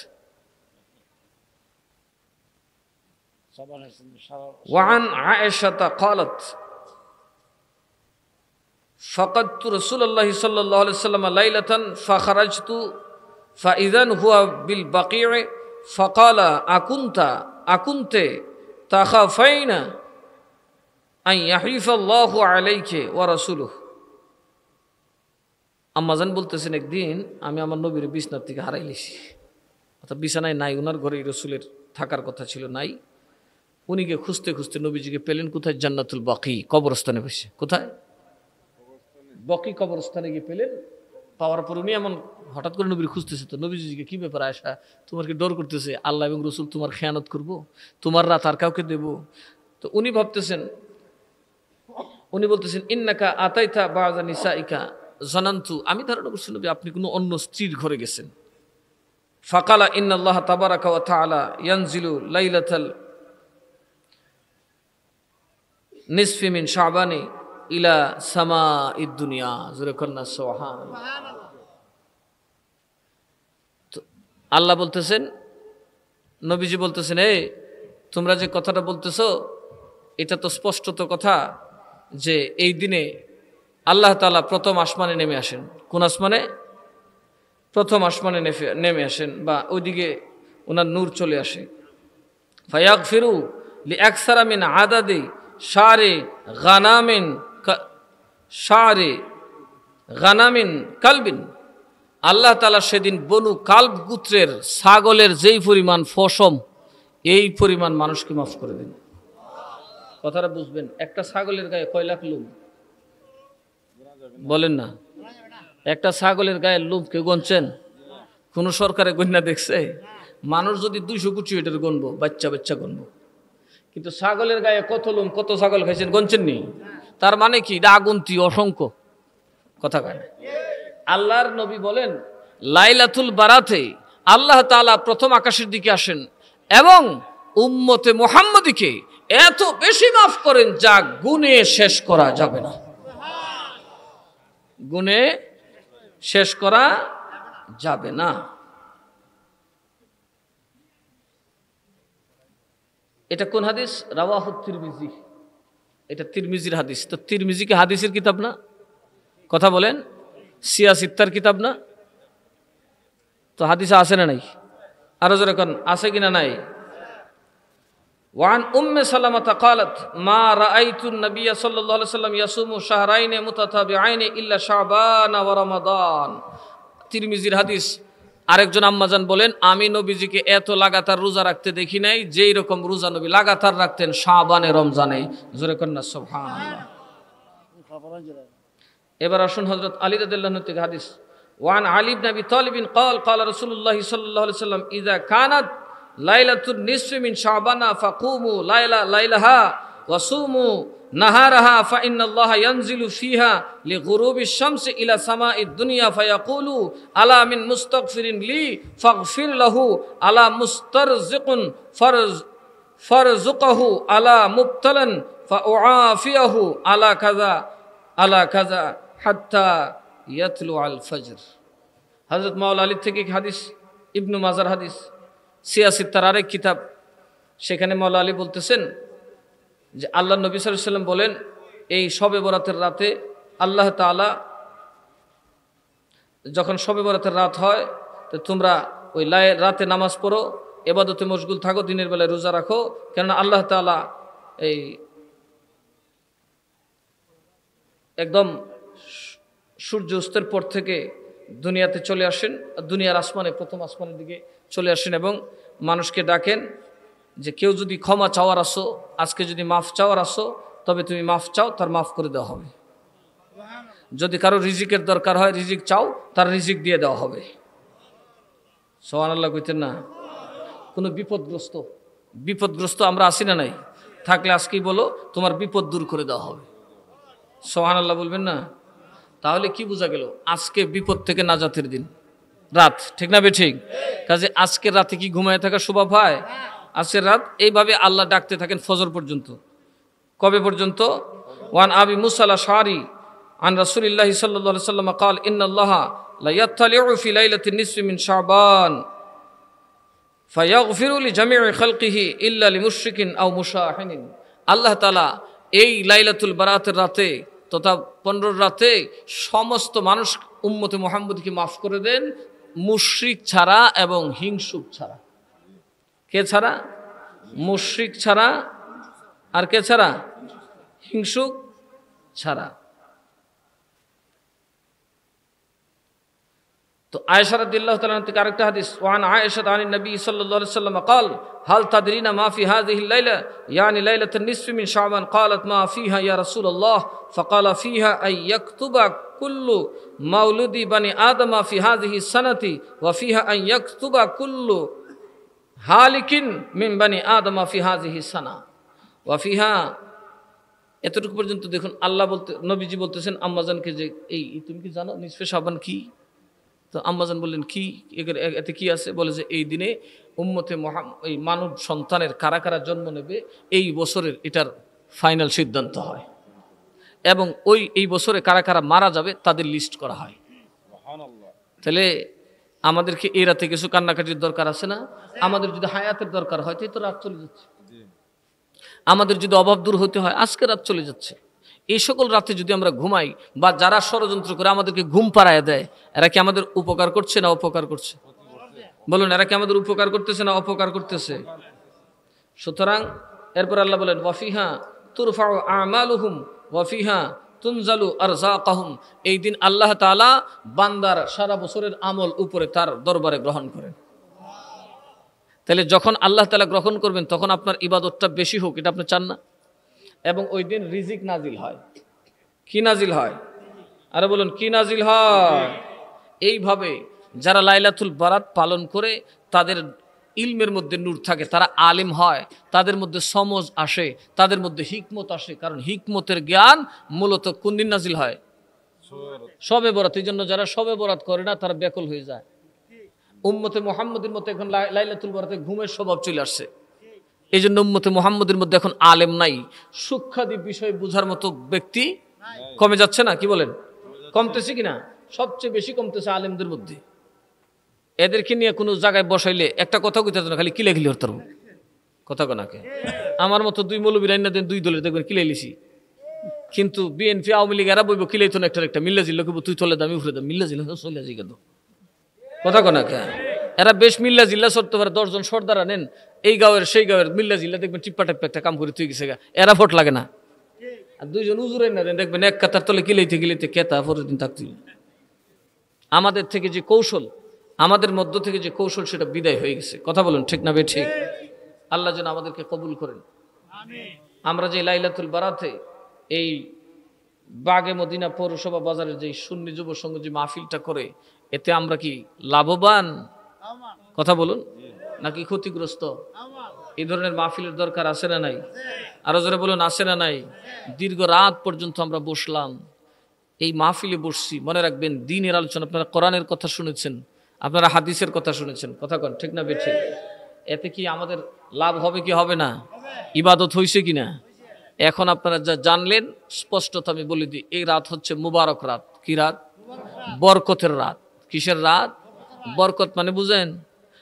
وعن عائشة قالت فقدت رسول الله صلى الله عليه وسلم ليلة فخرجت فإذا هو بالبقيع فقال أكنت تخافين أن يحيف الله عليك ورسوله। আম্মাজান বলতেছেন, একদিন আমি আমার নবীর বিছনার থেকে হারাইলেছি, অর্থাৎ বিছানায় নাই, ওনার ঘরে রসুলের থাকার কথা ছিল, নাই। উনিকে খুঁজতে খুঁজতে নবীজিকে পেলেন কোথায়? জান্নাতুল বাকি, কবরস্থানে বসে। কোথায়? বকি কবরস্থানে গিয়ে পেলেন। পাওয়ার পর উনি এমন হঠাৎ করে নবীর খুঁজতেছে, তো নবীজিকে কি ব্যাপার আয়েশা, তোমার কি ডর করতেছে আল্লাহ এবং রসুল তোমার খেয়ানত করবো, তোমার রাত আর কাউকে দেব? তো উনি ভাবতেছেন, উনি বলতেছেন ইন্নাকা আতাইতা বাযা নিসাইকা জানান্তু, আমি ধারণা করছি নবী আপনি কোনো অন্য স্ত্রীর ঘরে গেছেন। ফাকালা ইন্নাল্লাহ তাবারাকা ওয়া তাআলা ইয়ানজিলু লাইলাতাল নিসফি মিন শাবানি ইলা সামাঈদ দুনিয়া, জোরে কন্না সুবহানাল্লাহ। আল্লাহ বলতেছেন, নবীজি বলতেছেন, এই তোমরা যে কথাটা বলতেছো এটা তো স্পষ্টত কথা যে এই দিনে আল্লাহ তাআলা প্রথম আসমানে নেমে আসেন। কোন আসমানে? প্রথম আসমানে নেমে আসেন, বা ওইদিকে ওনার নূর চলে আসে। ফায়াগফিরু লিআকসারা মিন আদাদি শারে গানামিন কালবিন। আল্লাহ তাআলা সেদিন বনু কালব গোত্রের ছাগলের যেই পরিমাণ ফসম, এই পরিমাণ মানুষকে মাফ করে দেন। কথাটা বুঝবেন, একটা ছাগলের গায়ে কয় লাখ লোম? বলেন না, একটা ছাগলের গায়ের লোম কেউ গণছেন? কোন সরকারে গণনা দেখছে? মানুষ যদি 200 কোটি এটার গণবো, বাচ্চা বাচ্চা গণবো, কিন্তু ছাগলের গায়ে কত লোম, কত ছাগল খাইছেন গণছেন নি? তার মানে কি? আগুন্তি অসংখ্য, কথা কয়। আল্লাহর নবী বলেন লাইলাতুল বারাতে আল্লাহ তাআলা প্রথম আকাশের দিকে আসেন এবং উম্মতে মুহাম্মদীকে এত বেশি মাফ করেন যা গুণে শেষ করা যাবে না, গুণে শেষ করা যাবে না। এটা কোন হাদিস? রাওয়াহু তিরমিজি, এটা তিরমিজির হাদিস। তো তিরমিজি কি হাদিসের কিতাব না? কথা বলেন, সিয়াসিত্তার কিতাব না? তো হাদিসে আছে না নাই? আরো জোরে কোন আছে কিনা নাই? ওয়ান উম্মে সালামাতা ক্বালাত মা রাআইতুন নাবিয়্য সাল্লাল্লাহু আলাইহি ওয়াসাল্লাম ইয়াসুমু শাহরাইন মুতাতাবিআইন ইল্লা শাবান ওয়া রমাদান। তিরমিজির হাদিস। আরেকজন আম্মাজান বলেন, আমি নবীজিকে এত লাগাতার রোজা রাখতে দেখি নাই যেই রকম রোজা নবী লাগাতার রাখতেন শাবানে রমজানে। জোরে কন্না সুবহানাল্লাহ। এবার আসুন হযরত আলী রাদিয়াল্লাহু আনহু থেকে হাদিস। ওয়ান আলী ইবনে আবি তালিব قال قال رسول الله صلى الله عليه وسلم اذا كانت ليله النصف من شعبان فقوموا ليلها وصوموا نهارها فإن الله ينزل فيها لغروب الشمس إلى سماء الدنيا فيقول ألا من مستغفر لي فاغفر له ألا مسترزق فرزقه ألا مبتلا فأعافيه ألا كذا حتى يطلع الفجر। হযরত মাওলা আলী থেকে হাদিস, ইবনু মাজার হাদিস, সিয়াসিত্তার আরেক কিতাব। সেখানে মাওলা আলী বলতেছেন যে আল্লাহ নবী সাল্লাল্লাহু আলাইহি ওয়াসাল্লাম বলেন, এই শবে বরাতের রাতে আল্লাহ তাআলা, যখন শবে বরাতের রাত হয় তো তোমরা ওই রাতে নামাজ পড়ো, ইবাদতে মশগুল থাকো, দিনের বেলায় রোজা রাখো, কেননা আল্লাহ তাআলা এই একদম সূর্য অস্তের পর থেকে দুনিয়াতে চলে আসেন, দুনিয়ার আসমানে প্রথম আসমানের দিকে চলে আসেন এবং মানুষকে ডাকেন যে কেউ যদি ক্ষমা চাওয়ার আসো, আজকে যদি মাফ চাওয়ার আসো, তবে তুমি মাফ চাও, তার মাফ করে দেওয়া হবে। যদি কারো রিজিকের দরকার হয়, রিজিক চাও, তার রিজিক দিয়ে দেওয়া হবে। সুবহানাল্লাহ কইতেন না? কোনো বিপদগ্রস্ত আমরা আসি না নাই? থাকলে আজকেই বলো, তোমার বিপদ দূর করে দেওয়া হবে। সুবহানাল্লাহ বলবেন না? তাহলে কি বোঝা গেল? আজকে বিপদ থেকে নাজাতের দিন, রাত, ঠিক না বেঠিক? কাজে আজকের রাতে কি ঘুমায় থাকা শোভা পায়? আজকের রাত এইভাবে আল্লাহ ডাকতে থাকেন ফজর পর্যন্ত। কবে পর্যন্ত? ওয়ান আবি মুসা আল-আশআরী আন রাসূলিল্লাহি সাল্লাল্লাহু আলাইহি ওয়াসাল্লাম قال ان الله لا يطلع في ليله النصف من شعبان فيغفر لجميع خلقه الا لمشرك او مشاحن। আল্লাহ তাআলা এই লাইলাতুল বারাতের রাতে তথা 15 রাতে সমস্ত মানুষ উম্মতে মুহাম্মদকে মাফ করে দেন, মুশরিক ছাড়া এবং হিংসুক ছাড়া। কে ছাড়া? মুশরিক ছাড়া। আর কে ছাড়া? হিংসুক ছাড়া। তো আয়েশা রাদিয়াল্লাহু তাআলা থেকে আরেকটা হাদিস, ওয়ান আয়েশা আনিন নবী সাল্লাল্লাহু আলাইহি ওয়াসাল্লাম قال هل تدرين ما في هذه الليله يعني ليله النصف من شعبان قالت ما فيها يا رسول الله فقال فيها ان يكتب كل مولود بني ادم في هذه السنه وفيها ان يكتب كل هالك من بني ادم في هذه السنه وفيها। এতটুকু পর্যন্ত দেখুন আল্লাহ বলতে, নবীজি বলতেছেন আম্মাজানকে যে এই তুমি কি জানো নিসফে শাবান কি? তো আম্মাজান বললেন কি, এতে কি আছে? বলে যে এই দিনে উম্মতে এই মানব সন্তানের কারা কারা জন্ম নেবে এই বছরের এটার ফাইনাল সিদ্ধান্ত হয়, এবং এই বছরে কারা কারা মারা যাবে তাদের লিস্ট করা হয়। তাহলে আমাদেরকে এই রাতে কিছু কান্নাকাটির দরকার আছে না? আমাদের যদি হায়াতের দরকার হয় তো রাত চলে যাচ্ছে, আমাদের যদি অভাব দূর হতে হয় আজকে রাত চলে যাচ্ছে। এই সকল রাতে যদি আমরা ঘুমাই বা যারা ষড়যন্ত্র করে আমাদেরকে ঘুম পাড়ায় দেয়, এরা কি আমাদের উপকার করছে না অপকার করছে? বলুন, এরা কি আমাদের উপকার করতেছে না অপকার করতেছে? সুতরাং এরপর আল্লাহ বলেন ওয়াফিহা তুরফাউ আমালুহুম ওয়াফিহা তুনজালু আরযাকাহুম। এই দিন আল্লাহ তাআলা বান্দার সারা বছরের আমল উপরে তার দরবারে গ্রহণ করেন। তাহলে যখন আল্লাহ তাআলা গ্রহণ করবেন তখন আপনার ইবাদতটা বেশি হোক, এটা আপনি চান না? এবং ওই দিন রিজিক নাজিল হয়। কি নাজিল হয়? আরে বলুন, কি নাজিল হয়? এইভাবে যারা লাইলাতুল বারাত পালন করে তাদের ইলমের মধ্যে নূর থাকে, তারা আলিম হয়, তাদের মধ্যে সমজ আসে, তাদের মধ্যে হিকমত আসে। কারণ হিকমতের জ্ঞান মূলত কোন দিন নাজিল হয়? শবে বরাত। এই জন্য যারা শবে বরাত করে না তারা ব্যাকুল হয়ে যায়। উম্মতে মুহাম্মদের মধ্যে এখন লাইলাতুল বারাতে ঘুমের স্বভাব চলে আসছে। এই জন্য উম্মতে মুহাম্মদের মধ্যে এখন আলেম নাই, সূক্ষ্মাদি বিষয় বুঝার মতো ব্যক্তি কমে যাচ্ছে না? কি বলেন, কমতেছে কিনা? সবচেয়ে বেশি কমতেছে আলেমদের মধ্যে। এদেরকে নিয়ে কোনো জায়গায় বসাইলে একটা কথা কইতে না, খালি কিলে কিলে হরতার কথা কোনাকে। আমার মতো দুই মৌলবী রাইনা দেন, দুই দলের দেখবেন কিলে লিছি, কিন্তু বিএনপি আওয়ামী লীগ এরা বইব কিলেই তো না, একটা মিল্লা জিল্লা কইব তুই চলে দামি উফরে দাম, মিল্লা জিল্লা চলে যাই কেন কথা কোনাকে। এরা বেশ মিল্লা জিল্লা সরতে পারে, 10 জন সর্দারা নেন এই গাঁয়ের সেই গাঁয়ের মিল্লা জিল্লা দেখবেন টিপ্পা টাপ্পা একটা কাম করে তুই গেছে গা, এরা ভোট লাগে না। আর 2 জন উজুরাই না দেখবেন এক কাতার তলে কিলাইতে গিলাইতে কেতা পরের দিন থাকতে। আমাদের থেকে যে কৌশল, আমাদের মধ্য থেকে যে কৌশল সেটা বিদায় হয়ে গেছে। কথা বলুন ঠিক না বে ঠিক? আল্লাহ যেন আমাদেরকে কবুল করেন। আমরা যে লাইলাতুল বারাতে এই বাগে মদিনা পৌরসভা বাজারের যে সুন্নি যুব সংঘ যে মাহফিলটা করে, এতে আমরা কি লাভবান? কথা বলুন, নাকি ক্ষতিগ্রস্ত? এই ধরনের মাহফিলের দরকার আছে না নাই? আরো জোরে বলুন, আছে না নাই? দীর্ঘ রাত পর্যন্ত আমরা বসলাম, এই মাহফিলে বসছি। মনে রাখবেন, দ্বীনের আলোচনা, আপনারা কোরআনের কথা শুনেছেন, আপনারা হাদিসের কথা শুনেছেন। কথা কন ঠিক না বেঠিক? এতে কি আমাদের লাভ হবে কি হবে না? ইবাদত হয়েছে কিনা? এখন আপনারা যা জানলেন স্পষ্টত আমি বলে দিই, এই রাত হচ্ছে মুবারক রাত। কি রাত? বরকতের রাত। কিসের রাত? বরকত মানে বুঝেন?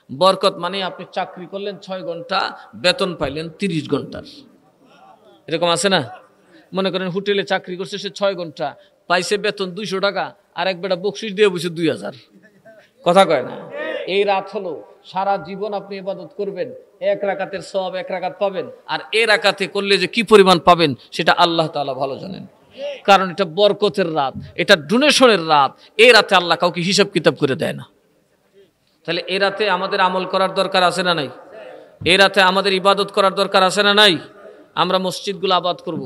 বরকত মানে আপনি চাকরি করলেন 6 ঘন্টা, বেতন পাইলেন 30 ঘন্টার, এরকম আছে না? মনে করেন হোটেলে চাকরি করছে সে 6 ঘন্টা, পাইছে বেতন 200 টাকা, আর এক বেটা বকশিস দিয়ে বসে 2000। কথা কয় না? এই রাত হলো সারা জীবন আপনি ইবাদত করবেন, 1 রাকাতের সওয়াব 1 রাকাত পাবেন, আর এই রাকাতে করলে যে কি পরিমাণ পাবেন সেটা আল্লাহ তাআলা ভালো জানেন। কারণ এটা বরকতের রাত, এটা ডোনেশনের রাত। এই রাতে আল্লাহ কাউকে হিসাব কিতাব করে দেয় না। তাহলে এই রাতে আমাদের আমল করার দরকার আছে না নাই? এই রাতে আমাদের ইবাদত করার দরকার আছে না নাই? আমরা মসজিদগুলো আবাদ করব,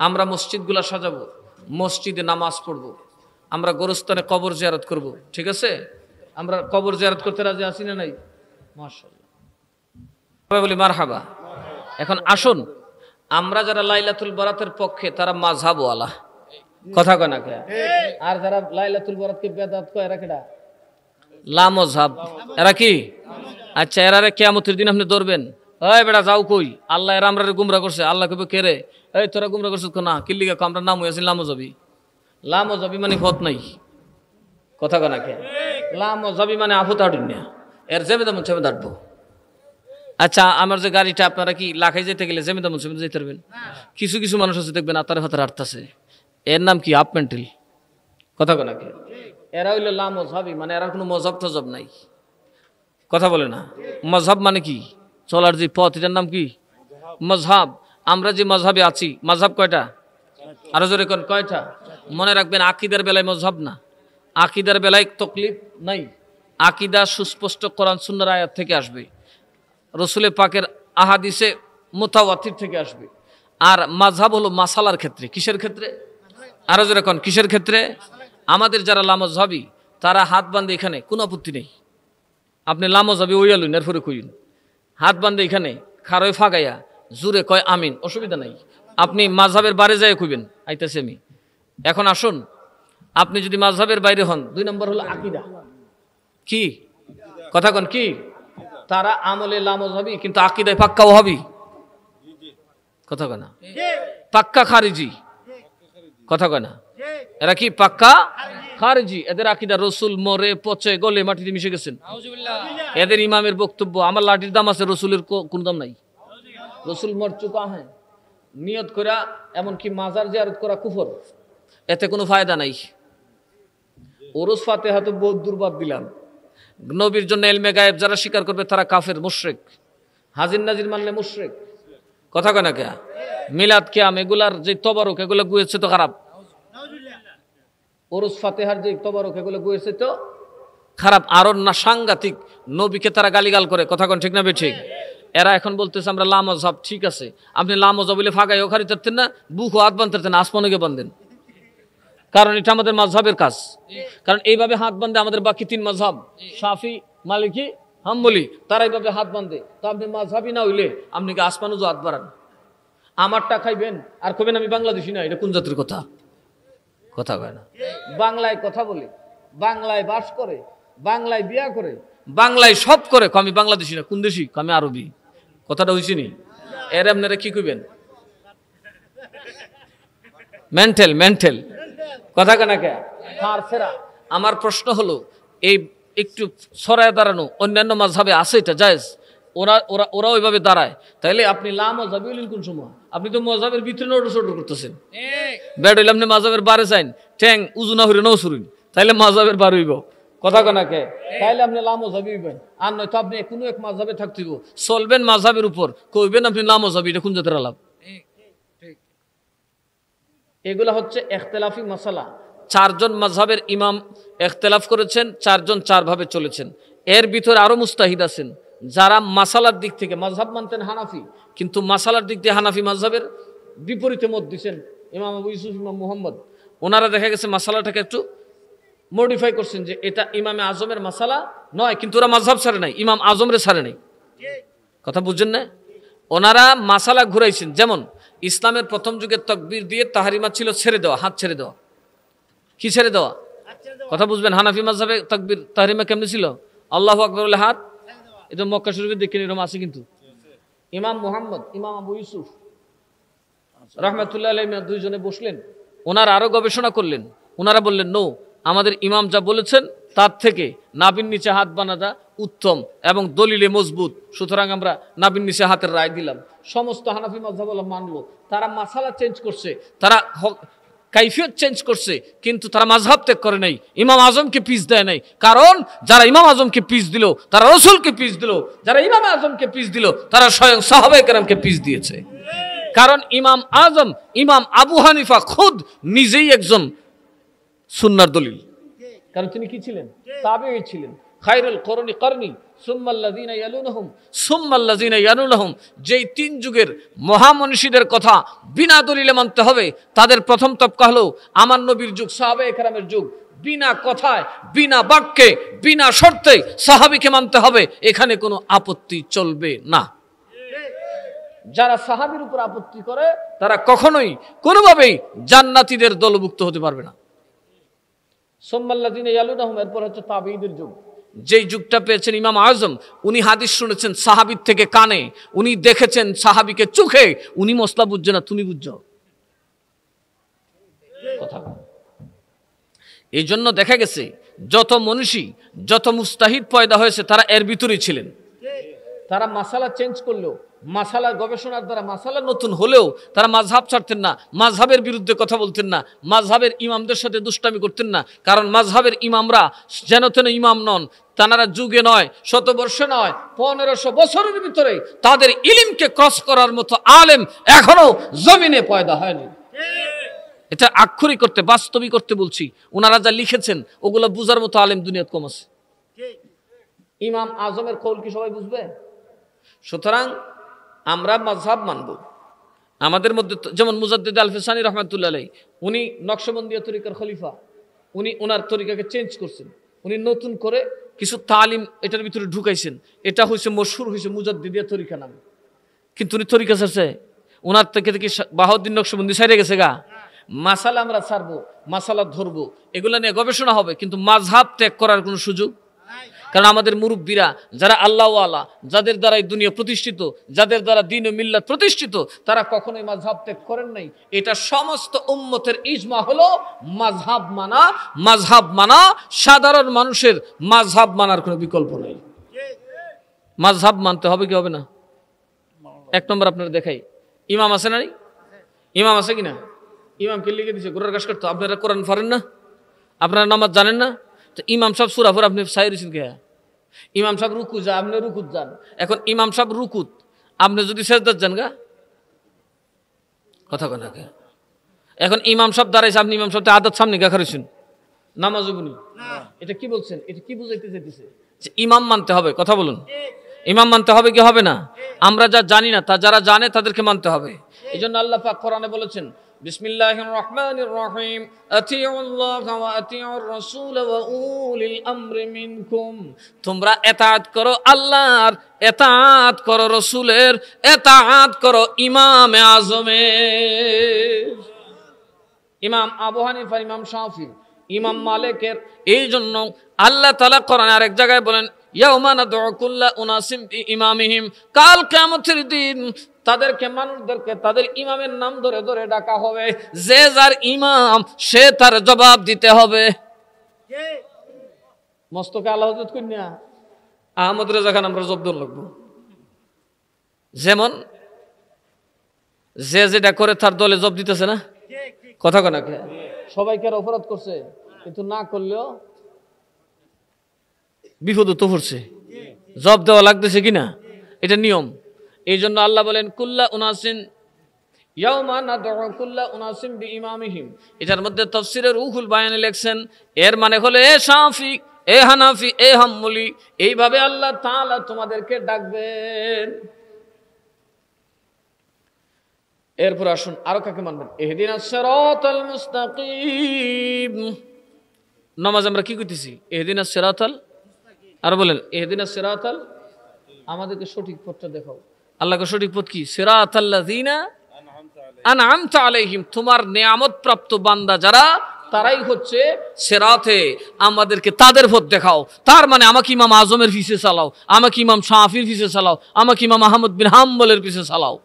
আমরা মসজিদগুলো সাজাবো, মসজিদে নামাজ পড়ব, আমরা গোরস্থানে কবর জিয়ারত করব। ঠিক আছে? আমরা কবর জিয়ারত করতে রাজি আছি না নাই? মাশাআল্লাহ, সবাই বলি মারহাবা। এখন আসুন, আমরা যারা লাইলাতুল বরাতের পক্ষে তারা মাযহাবওয়ালা, কথা কয় না কে? আর যারা লাইলাতুল বরাতকে বেদাত কয় এরা কেডা? লা মাযহাব। এরা কি? আচ্ছা, এরারে কিয়ামতের দিন আপনি ধরবেন, এই বেটা যাও কই, আল্লাহ এরা আমরারে গুমরাহ করছে। আল্লাহ কইবে কে রে? এই তোরা গুমরাহ করছিস না, কি লিগা? আমরা নাম হইয়াছি লা মাযহাবি। লা মাযহাবি মানে পথ নাই, কথা কয় না কে? লা মাযহাবি মানে আফুত আড়িন না, এর জেমেদা মন জেমেদা আটবো। আচ্ছা, আমার যে গাড়িটা, আপনারা কি লাখাই যেতে গেলে জেমেদা মন জেমেদা যেতে পারবেন? কিছু কিছু মানুষ আছে দেখবেন আতারে ফাতারে আটতাছে, এর নাম কি? আপ মেন্টাল, কথা কয় না কে? এরা হইলো লা মাযহাবি, মানে এরা কোনো মযহাব টযহাব নাই, কথা বলে না। মযহাব মানে কি? চলার যে পথ, এটার নাম কি? মযহাব। আমরা যে মযহাবে আছি, মযহাব কয়টা? আরো জোরে কোন কয়টা? মনে রাখবেন, আকীদার বেলায় মযহাব না, আকীদার বেলায় তাকলিদ নাই। আকীদা সুস্পষ্ট কোরআন সুন্নাহর আয়াত থেকে আসবে, রাসূলের পাকের আহাদিসে মুতাওয়াতির থেকে আসবে। আর মাযহাব হলো মাসালার ক্ষেত্রে। কিসের ক্ষেত্রে? আরো জোরে কোন কিসের ক্ষেত্রে? আমাদের যারা লা মাযহাবি তারা হাত বাঁধে এখানে, কোনো আপত্তি নেই। আপনি লা মাযহাবি ওয়ালুন, এরপরে কইন হাত বাঁধে এখানে, খারয় ফাগাইয়া জুরে কয় আমিন, অসুবিধা নাই। আপনি মাযহাবের বাইরে যায় কইবেন আইতাছি আমি। এখন আসুন, আপনি যদি মাযহাবের বাইরে হন, 2 নম্বর হলো আকীদা। কি? কথা কন কি? তারা আমলে লা মাযহাবি কিন্তু আকীদায় পাক্কা ওয়াহাবি, কথা কয় না? পাক্কা খারিজি, কথা কয় না? এরা কি? পাক্কা খারিজি। এদের আকীদা রাসূল মরে পচে গলে মাটিতে মিশে গেছেন। এদের ইমামের বক্তব্য, আমার লাঠির দাম আছে, রাসূলের কোন দাম নাই। রাসূল মর চুকা হ্যাঁ, নিয়ত করা এমনকি মাজার জিয়ারত করা কুফর, এতে কোনো ফায়দা নাই। ওরস ফাতিহা তো বহুত দুর্বাদ দিলাম। নবীর জন্য ইলমে গায়েব যারা স্বীকার করবে তারা কাফের, মুশরিক। হাজির নাজির মানলে মুশরিক, কথা কয় না কে? মিলাদ কিয়াম এগুলার যে তবারক, এগুলো গুয়েছে তো খারাপ। ওরস ফাতিহার যে তবারক, এগুলো গুয়েছে তো খারাপ। আরো না সাংঘাতিক, নবীকে তারা গালিগাল করে, কথা কন ঠিক না বে ঠিক? এরা এখন বলতেছে আমরা লা মাযহাব। ঠিক আছে, আপনি লা মাযহাব বলে ফাগাই ওখানে থাকতেন না, বুক হাত বাঁধতেন, আসমানকে বাঁধেন, কারণ এটা আমাদের মাযহাবের কাজ। কারণ এইভাবে হাত বাঁধে আমাদের বাকি 3 মাযহাব, শাফি, মালিকি, হাম্বলি, তারা এইভাবে হাত বাঁধে। তো আপনি মাযহাবি না হইলে আপনি কি আসমানও হাত বাড়ান? আমারটা খাইবেন আর কবেন আমি বাংলাদেশি না, এটা কোন জাতির কথা? কথা কয় না? বাংলায় কথা বলে, বাংলায় বাস করে, বাংলায় বিয়া করে, বাংলায় সব করে, আমি বাংলাদেশি না। কোন দেশি? আমি আরবি। কথাটা হইছে নি? এর আপনারা কি কইবেন? মেন্টাল, মেন্টাল, কথা কেনা কে? আমার প্রশ্ন হলো, এই একটু সরায় দাঁড়ানো অন্যান্য মাযহাবে আছে, এটা জায়েজ, ওরা ওইভাবে দাঁড়ায়, তাইলে আপনি লা মাযহাবি হলেন কোন সময়? আপনি তো মাযহাবের ভিতরে নড়ছড় করতেছেন। বেড হইলে আপনি মাযহাবের বারে যাইন, ঠ্যাং উজু না হইলে নসুরিন, তাইলে মাযহাবের বার হইব, কথা কেনা কে? তাইলে আপনি লা মাযহাবি হইবেন। আর নয়তো আপনি কোনো এক মাযহাবে থাকতে হইব, চলবেন মাযহাবের উপর, কইবেন আপনি লা মাযহাবি, এটা কোন জাতের আলাপ? এগুলা হচ্ছে ইখতিলাফি মাসালা। 4 জন মাযহাবের ইমাম ইখতিলাফ করেছেন, 4 জন 4 ভাবে চলেছেন। এর ভিতরে আরো মুস্তাহিদ আছেন যারা মাসালার দিক থেকে মাযহাব মানতেন হানাফি, কিন্তু মাসালার দিক দিয়ে হানাফি মাযহাবের বিপরীতে মত দিয়েছেন। ইমাম আবু ইউসুফ, ইমাম মুহাম্মদ, ওনারা দেখা গেছে মাসালাটাকে একটু মডিফাই করছেন যে এটা ইমামে আজমের মাসালা নয়, কিন্তু ওরা মাযহাব ছাড়ে নাই, ইমাম আজমরে ছাড়ে নাই, কথা বুঝছেন না? ওনারা মাসালা ঘুরাইছেন। যেমন ইসলামের প্রথম যুগের তাকবীর দিয়ে তাহরিমা ছিল ছেড়ে দেওয়া, হাত ছেড়ে দেওয়া। কি ছেড়ে দেওয়া? কথা বুঝবেন। হানাফি মাযহাবে তাকবীর তাহরিমা কেমনে ছিল? আল্লাহু আকবার বলে হাত, এটা মক্কা শরীফে দেখেন এরকম আছে। কিন্তু ইমাম মুহাম্মদ, ইমাম আবু ইউসুফ রাহমাতুল্লাহ আলাইহি 2 জনে বসলেন, ওনারা আরো গবেষণা করলেন। ওনারা বললেন নো, আমাদের ইমাম যা বলেছেন তার থেকে নাভির নিচে হাত বানাটা উত্তম এবং দলিলে মজবুত। সুতরাং আমরা নাভির নিচে হাতের রায় দিলাম। সমস্ত হানাফি মাযহাবওয়ালা মানলো। তারা মাসালা চেঞ্জ করছে, তারা কাইফিয়ত চেঞ্জ করছে, কিন্তু তারা মাযহাব ত্যাগ করে নাই, ইমাম আজমকে পিছ দেয় নাই। কারণ যারা ইমাম আজমকে পিছ দিল তারা রাসূলকে পিছ দিল, যারা ইমাম আজমকে পিছ দিল তারা স্বয়ং সাহাবায়ে কেরামকে পিছ দিয়েছে। কারণ ইমাম আজম, ইমাম আবু হানিফা খুদ নিজেই একজন সুন্নাহর দলিল। কারণ তিনি কি ছিলেন? তাবেঈ ছিলেন। খায়রুল কুরুনি করনি সুম্মাল্লাযিনা ইয়ালুনহুম সুম্মাল্লাযিনা ইয়ালুনহুম। যেই তিন যুগের মহামনীষীদের কথা বিনা দলিলে মানতে হবে, তাদের প্রথম তবকা হলো আমার নবীর যুগ, সাহাবায়ে কেরামের যুগ। বিনা কথায়, বিনা বাক্যে, বিনা শর্তে সাহাবীকে মানতে হবে, এখানে কোনো আপত্তি চলবে না। যারা সাহাবীর উপর আপত্তি করে তারা কখনোই কোনোভাবেই জান্নাতীদের দলভুক্ত হতে পারবে না। সুম্মাল্লাযিনা ইয়ালুনহুম, এরপর হচ্ছে তাবেঈদের যুগ। যেই যুগটা পেয়েছেন ইমাম আজম, উনি হাদিস শুনেছেন সাহাবীর থেকে কানে, উনি দেখেছেন সাহাবীকে চোখে, উনি মসলা বুঝছে না, তুমি বুঝছো কথা। এই জন্য দেখা গেছে যত মনীষী, যত মুস্তাহিদ পয়দা হয়েছে তারা এর ভিতরেই ছিলেন। তারা মাসালা চেঞ্জ করলেও, মাসালা গবেষণার দ্বারা মাসালা নতুন হলেও তারা মাযহাব ছাড়তেন না, মাযহাবের বিরুদ্ধে কথা বলতেন না, মাযহাবের ইমামদের সাথে দুষ্টামি করতেন না। কারণ মাযহাবের ইমামরা যেন তেন ইমাম নন, তারা যুগে নয়, শতবর্ষে নয়, 1500 বছরের ভিতরে তাদের ইলমকে ক্রস করার মতো আলেম এখনো জমিনে পয়দা হয়নি। এটা আক্ষরিক করতে, বাস্তবিক করতে বলছি। ওনারা যা লিখেছেন ওগুলো বুঝার মতো আলেম দুনিয়াত কম আছে। ইমাম আজমের কৌল কি সবাই বুঝবে? সুতরাং আমরা মাযহাব মানব। আমাদের মধ্যে যেমন মুজাদ্দিদ আল ফিসানি রাহমাতুল্লাহ আলাইহি, উনি নকশবন্দিয়া তরিকার খলিফা, উনি ওনার তরিকাকে চেঞ্জ করছেন, উনি নতুন করে কিছু তালিম এটার ভিতরে ঢুকাইছেন। এটা হয়েছে মশহুর হয়েছে মুজাদ্দিদিয়া তরিকা নামে। কিন্তু উনি তরিকা ছাড়ছে, ওনার থেকে কি বাহাউদ্দিন নকশবন্দি ছাইড়ে গেছে গা? মাসালা আমরা ছাড়বো, মাসালা ধরবো, এগুলা নিয়ে গবেষণা হবে, কিন্তু মাযহাব ত্যাগ করার কোনো সুযোগ। কারণ আমাদের মুরব্বীরা যারা আল্লাহওয়ালা, যাদের দ্বারা এই দুনিয়া প্রতিষ্ঠিত, যাদের দ্বারা দ্বীন ও মিল্লাত প্রতিষ্ঠিত, তারা কখনোই মাযহাব ত্যাগ করেন নাই। এটা সমস্ত উম্মতের ইজমা হলো মাযহাব মানা। মাযহাব মানা, সাধারণ মানুষের মাযহাব মানার কোনো বিকল্প নেই। মাযহাব মানতে হবে কি হবে না? এক নম্বর আপনারা দেখাই, ইমাম আছে না? ইমাম আছে কিনা? ইমামকে লিখে দিচ্ছে গোড়ার ঘাস কাটতো। আপনারা কোরআন পারেন না? আপনারা নামাজ জানেন না? তো ইমাম সাহেব সূরা পড়ে আপনি সাইরেছেন কে? ইমাম সাহেব রুকু যা, আপনি রুকুত যান। এখন ইমাম সাহেব রুকুত, আপনি যদি সেজদাত যান গা কথা কনা কে? এখন ইমাম সাহেব দাঁড়াইছে, আপনি ইমাম সাহেব আদত সামনে গা খারেছেন, নামাজ হবনি। এটা কি বলছেন? এটা কি বুঝাইতে চাইতেছে? যে ইমাম মানতে হবে। কথা বলুন, ইমাম মানতে হবে কি হবে না? আমরা যা জানি না তা যারা জানে তাদেরকে মানতে হবে। এই জন্য আল্লাহ পাক কোরআনে বলেছেন, বিসমিল্লাহির রহমানির রহিম, আতিউল্লাহ ওয়া আতিউর রাসূল ওয়া উলিল আমরি মিনকুম। তোমরা ইতাআত করো আল্লাহর, ইতাআত করো রাসূলের, ইতাআত করো ইমামে আজমের। ইমাম আবু হানিফা, ইমাম শাফি, ইমাম মালিকের। এই জন্য আল্লাহ তাআলা কোরআনে আরেক জায়গায় বলেন, ইয়াউমা নাদউ কুল্লা উনাসিম বিইমামিহিম। কাল কিয়ামতের দিন তাদেরকে, মানুষদেরকে তাদের ইমামের নাম ধরে ধরে ডাকা হবে। যে যার ইমাম সে তার জবাব দিতে হবে। মস্তকে আল্লাহ হযরত কন্যা আহমদ রেজা খান আমরা জব্দ লাগবো। যেমন যে যেটা করে তার দলে জব দিতেছে না, কথা কনা কে? সবাইকে অপরাধ করছে, কিন্তু না করলেও বিপদ তো পড়ছে, জব দেওয়া লাগতেছে কিনা, এটা নিয়ম। এই জন্য আল্লাহ বলেন কুল্লা উনাসিন ইয়াউমা নাদউ কুল্লা উনাসিম বিইমামিহিম। এটার মধ্যে তাফসীরের রুহুল বায়ানে লেখছেন, এর মানে হলো এ শাফি, এ হানাফি, এ হাম্বলি, এইভাবে আল্লাহ তাআলা তোমাদেরকে ডাকবেন। এরপর আসুন আরো কাকে মানবেন? ইহদিনাস সিরাতাল মুস্তাকিম। নামাজ আমরা কি কইতেছি? ইহদিনাস সিরাতাল, আর বলেন ইহদিনাস সিরাতাল, আমাদেরকে সঠিক পথটা দেখাও। আল্লাহকে সঠিক পথ কি? সিরাতাল্লাযিনা আনআমতা আলাইহিম। তোমার নিয়ামত প্রাপ্ত বান্দা যারা, তারাই হচ্ছে সিরাতে, আমাদেরকে তাদের পথ দেখাও। তার মানে আমাকে ইমাম আজমের পিছে চালাও, আমাকে ইমাম শাফির পিছে চালাও, আমাকে ইমাম আহমদ বিন হাম্বলের পিছে চালাও।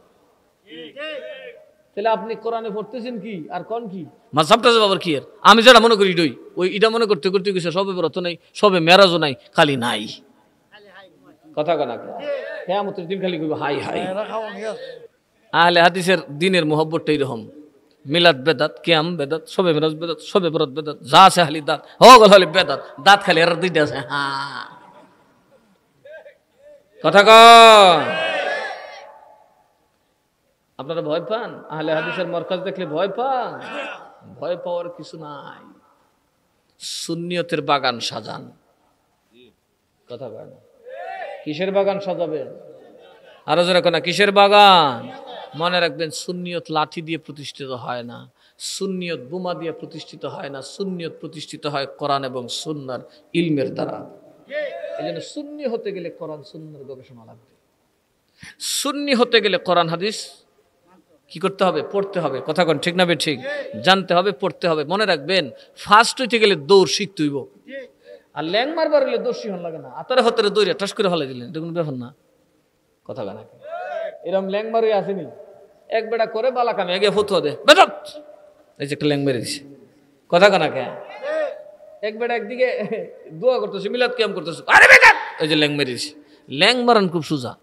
তাহলে আপনি কোরআনে পড়তেছেন কি আর কোন কি? মাযহাবটা জবাব কি? আর আমি যেটা মনে করি এটাই। ওই এটা মনে করতে করতে গেছে সবে বরত নাই, সবে মেরাজও নাই, খালি নাই কথা কানা কিয়ামতের দিন খালি কইবে হাই হাই। আহলে হাদিসের দিনের মোহব্বতটা এরকম, মিলাদ বেদাত, কিয়াম বেদাত, সবে মেরাজ বেদাত, সবে বরাত বেদাত, যা আছে খালি দাঁত হগল হলি বেদাত, দাঁত খালি এর দুইটা আছে। হ্যাঁ কথা কন, আপনারা ভয় পান? আহলে হাদিসের মারকাজ দেখলে ভয় পান? ভয় পাওয়ার কিছু নাই। সুন্নিয়তের বাগান সাজান। কথা কয় না? কিসের বাগান সাজাবেন? আরো যারা কোনা কিসের বাগান? মনে রাখবেন, সুন্নিয়ত লাঠি দিয়ে প্রতিষ্ঠিত হয় না, সুন্নিয়ত বোমা দিয়ে প্রতিষ্ঠিত হয় না, সুন্নিয়ত প্রতিষ্ঠিত হয় কোরআন এবং সুন্নাহর ইলমের দ্বারা। এই জন্য সুন্নি হতে গেলে কোরআন সুন্নাহর গবেষণা লাগবে। সুন্নি হতে গেলে কোরআন হাদিস কি করতে হবে? পড়তে হবে। কথা কোন ঠিক না বে ঠিক? জানতে হবে, পড়তে হবে। মনে রাখবেন, ফার্স্ট হইতে গেলে দৌড় শিখতে হইব। আর ল্যাং মারবার হলে দৌড় শিখন লাগে না, আতারে হতারে দৌড়ে টাস করে ফেলে দিলেন, এটা কোনো ব্যাপার না। কথা কানা এরকম ল্যাং মারি আসেনি, এক বেটা করে বালা কামে আগে ফতুয়া দে বেটাত, এই যে একটা ল্যাং মেরে দিছে। কথা কানা কে এক বেটা একদিকে দোয়া করতেছে, মিলাদ কিয়াম করতেছে, আরে বেটাত, এই যে ল্যাং মেরে দিছে। ল্যাং মারান খুব সোজা,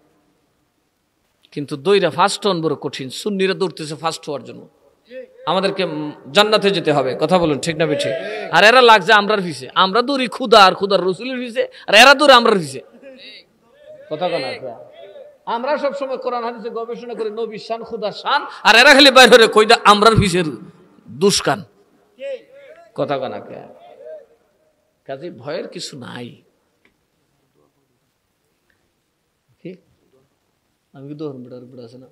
কিন্তু দৌড়া ফার্স্ট হন বড় কঠিন। সুন্নিরা দৌড়তেছে ফার্স্ট হওয়ার জন্য। আমাদেরকে জান্নাতে যেতে হবে। কথা বলুন ঠিক না ঠিক? আর এরা লাগছে আমরার পিছে, আমরা দৌড়ি খুদা আর খুদার রসুলের পিছে, আর এরা দৌড়ে আমরার পিছে। কথা কানা আমরা সবসময় কোরআন হাদিসে গবেষণা করে নবী শান, খুদার শান, আর এরা খালি বাইরে হয়ে কইদা আমরার পিছের দুষ্কান। কথা কানা কে কাজে ভয়ের কিছু নাই। আমি কি দোহর বেটার বেটা আছে না?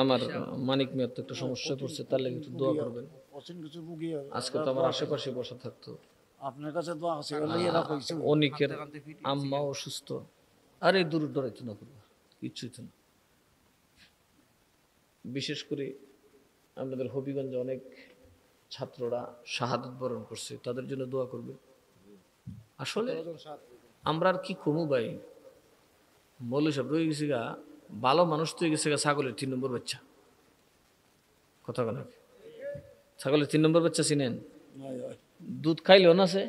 আমার মানিক মিয়ার তো একটা সমস্যা পড়ছে, তার লাগে একটু দোয়া করবেন। আজকে তো আমার আশেপাশে বসা থাকতো। আপনার কাছে দোয়া আছে, অনিকের আম্মা অসুস্থ, আরে দূর ডরাইতো না, করবো কিচ্ছুই তো না। বিশেষ করে আপনাদের হবিগঞ্জে অনেক ছাত্ররা শাহাদাত বরণ করছে, তাদের জন্য দোয়া করবে। আসলে আমরা আর কি কমু ভাই, মৌলভী সাহেব রয়ে গেছে গা, ভালো মানুষ তো গেছে গা ছাগলের 3 নম্বর বাচ্চা। কথা বলা, ছাগলের 3 নম্বর বাচ্চা চিনেন? দুধ খাইলেও না সে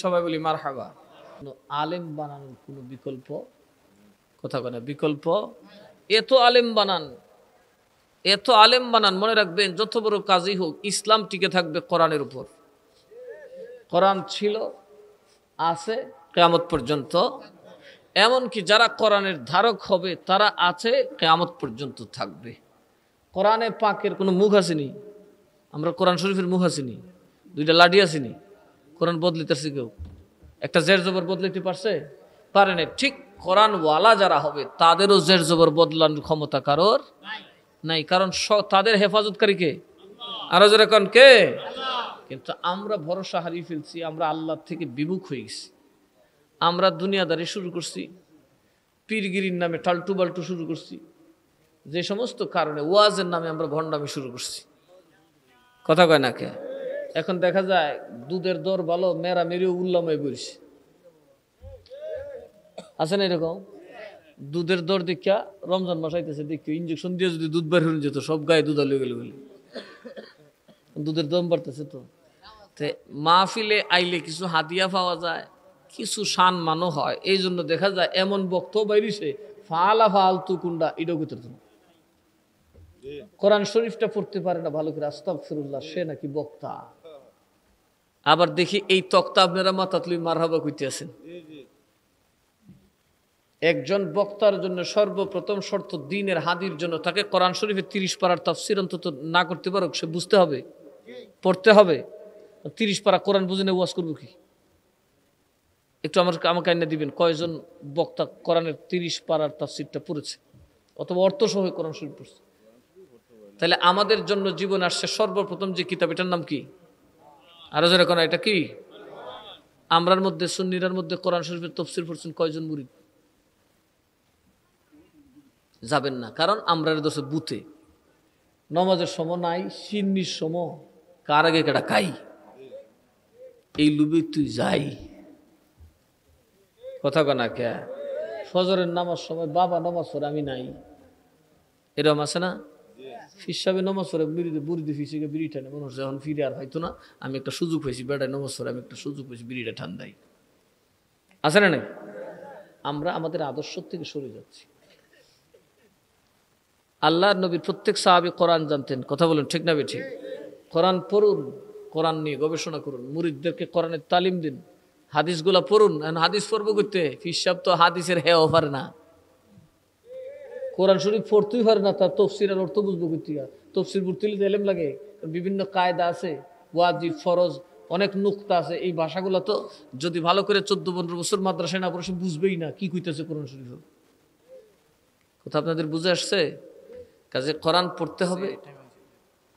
সবাই বলি মারহাবা। আলেম বানানোর কোনো বিকল্প, কথা বলে বিকল্প, এত আলেম বানান, এত আলেম বানান, মনে রাখবেন যত বড় কাজই হোক ইসলাম টিকে থাকবে কোরআনের উপর। কোরআন ছিল, আছে কিয়ামত পর্যন্ত, এমনকি যারা কোরআনের ধারক হবে তারা আছে, কিয়ামত পর্যন্ত থাকবে। কোরআনে পাকের কোনো মুখ আসেনি, আমরা কোরআন শরীফের মুখ আসেনি, 2টা লাঠি আসেনি, কোরআন বদলিতেছে কেউ একটা জের জবর বদলাইতে পারছে? পারে না। ঠিক কোরআন ওয়ালা যারা হবে তাদেরও জের জবর বদলানোর ক্ষমতা কারোর নাই, কারণ তাদের হেফাজতকারী কে? আরো যারা কোন কে? কিন্তু আমরা ভরসা হারিয়ে ফেলছি, আমরা আল্লাহ থেকে বিমুখ হয়ে গেছি। আমরা দুনিয়াদারি শুরু করছি, পীরগিরির নামে টালটু বাল্টু শুরু করছি, যে সমস্ত কারণে ওয়াজের নামে আমরা ভণ্ডামি শুরু করছি। কথা কয় না কে? এখন দেখা যায় দুধের দর ভালো, মেরা মেরিও উল্লাময় বলছে, আছে না এরকম? দুধের দর দেখা রমজান মাস আইতেছে, দেখি ইঞ্জেকশন দিয়ে যদি দুধ বের হয়ে যেত, সব গায়ে দুধ আলু গেল বলে দুধের দম বাড়তেছে। তো মাহফিলে আইলে কিছু হাদিয়া পাওয়া যায়, কিছু শান মানো হয়, এই জন্য দেখা যায় এমন বক্তব্য বাইরিছে ফালা ফালতু কুন্ডা এটাও করতে না। কোরআন শরীফটা পড়তে পারে না ভালো করে, আস্তাগফিরুল্লাহ, সে নাকি বক্তা। আবার দেখি এই তক্তা আপনারা মাতাতলি মারহাবা কইতে আছেন। একজন বক্তার জন্য সর্বপ্রথম শর্ত দ্বীনের হাদির জন্য তাকে কোরআন শরীফের 30 পারার তাফসীর অন্তত না করতে পারো, সে বুঝতে হবে, পড়তে হবে। 30 পারা কোরআন বুঝে না ওয়াজ করবো কি? একটু আমাকে আইনা দিবেন কয়জন বক্তা কোরআনের 30 পারার তাফসীরটা পড়েছে অথবা অর্থ সহ কোরআন শরীফ পড়ছে? তাহলে আমাদের জন্য জীবন আসছে সর্বপ্রথম যে কিতাব, এটার নাম কি? আরো যারা কোন এটা কি? আমরার মধ্যে সুন্নিরার মধ্যে কোরআন শরীফের তাফসীর পড়ছেন কয়জন মুরিদ? যাবেন না, কারণ আমরার দোষে বুতে নমাজের সময় নাই, সিন্নির সময় কার আগে কেটা খাই, এই লুবে তুই যাই, কথা কনা কে। ফজরের নামাজ সময় বাবা নামাজ পড়ে আমি নাই, এরকম আছে না? ফির সাহেব নামাজ পড়ে বুড়িতে ফিসে বিড়ি টানে, মনে হচ্ছে এখন ফিরে আর হয়তো না, আমি একটা সুযোগ পেয়েছি, বেটায় নামাজ পড়ে আমি একটা সুযোগ পেয়েছি, বিড়িটা ঠান্ডাই আছে না? নাই, আমরা আমাদের আদর্শ থেকে সরে যাচ্ছি। আল্লাহর নবীর প্রত্যেক সাহাবী কোরআন জানতেন, কথা বলেন ঠিক না বেঠিক? কোরআন পড়ুন, কোরআন নিয়ে গবেষণা করুন, মুরিদদেরকে কোরআনের তালিম দিন, হাদিসগুলা পড়ুন। হাদিস পড়বো করতে ফির সাহেব তো হাদিসের হে অফার না, কোরআন শরীফ পড়তেই পারে না, তার তফসির আর অর্থ বুঝবো করতে, তফসির পড়তে এলেম লাগে, বিভিন্ন কায়দা আছে, ওয়াজিব ফরজ অনেক নুক্তা আছে, এই ভাষাগুলো তো যদি ভালো করে 14-15 বছর মাদ্রাসায় না পড়ে সে বুঝবেই না কি কইতেছে কোরআন শরীফ। কথা আপনাদের বুঝে আসছে? কাজে কোরআন পড়তে হবে,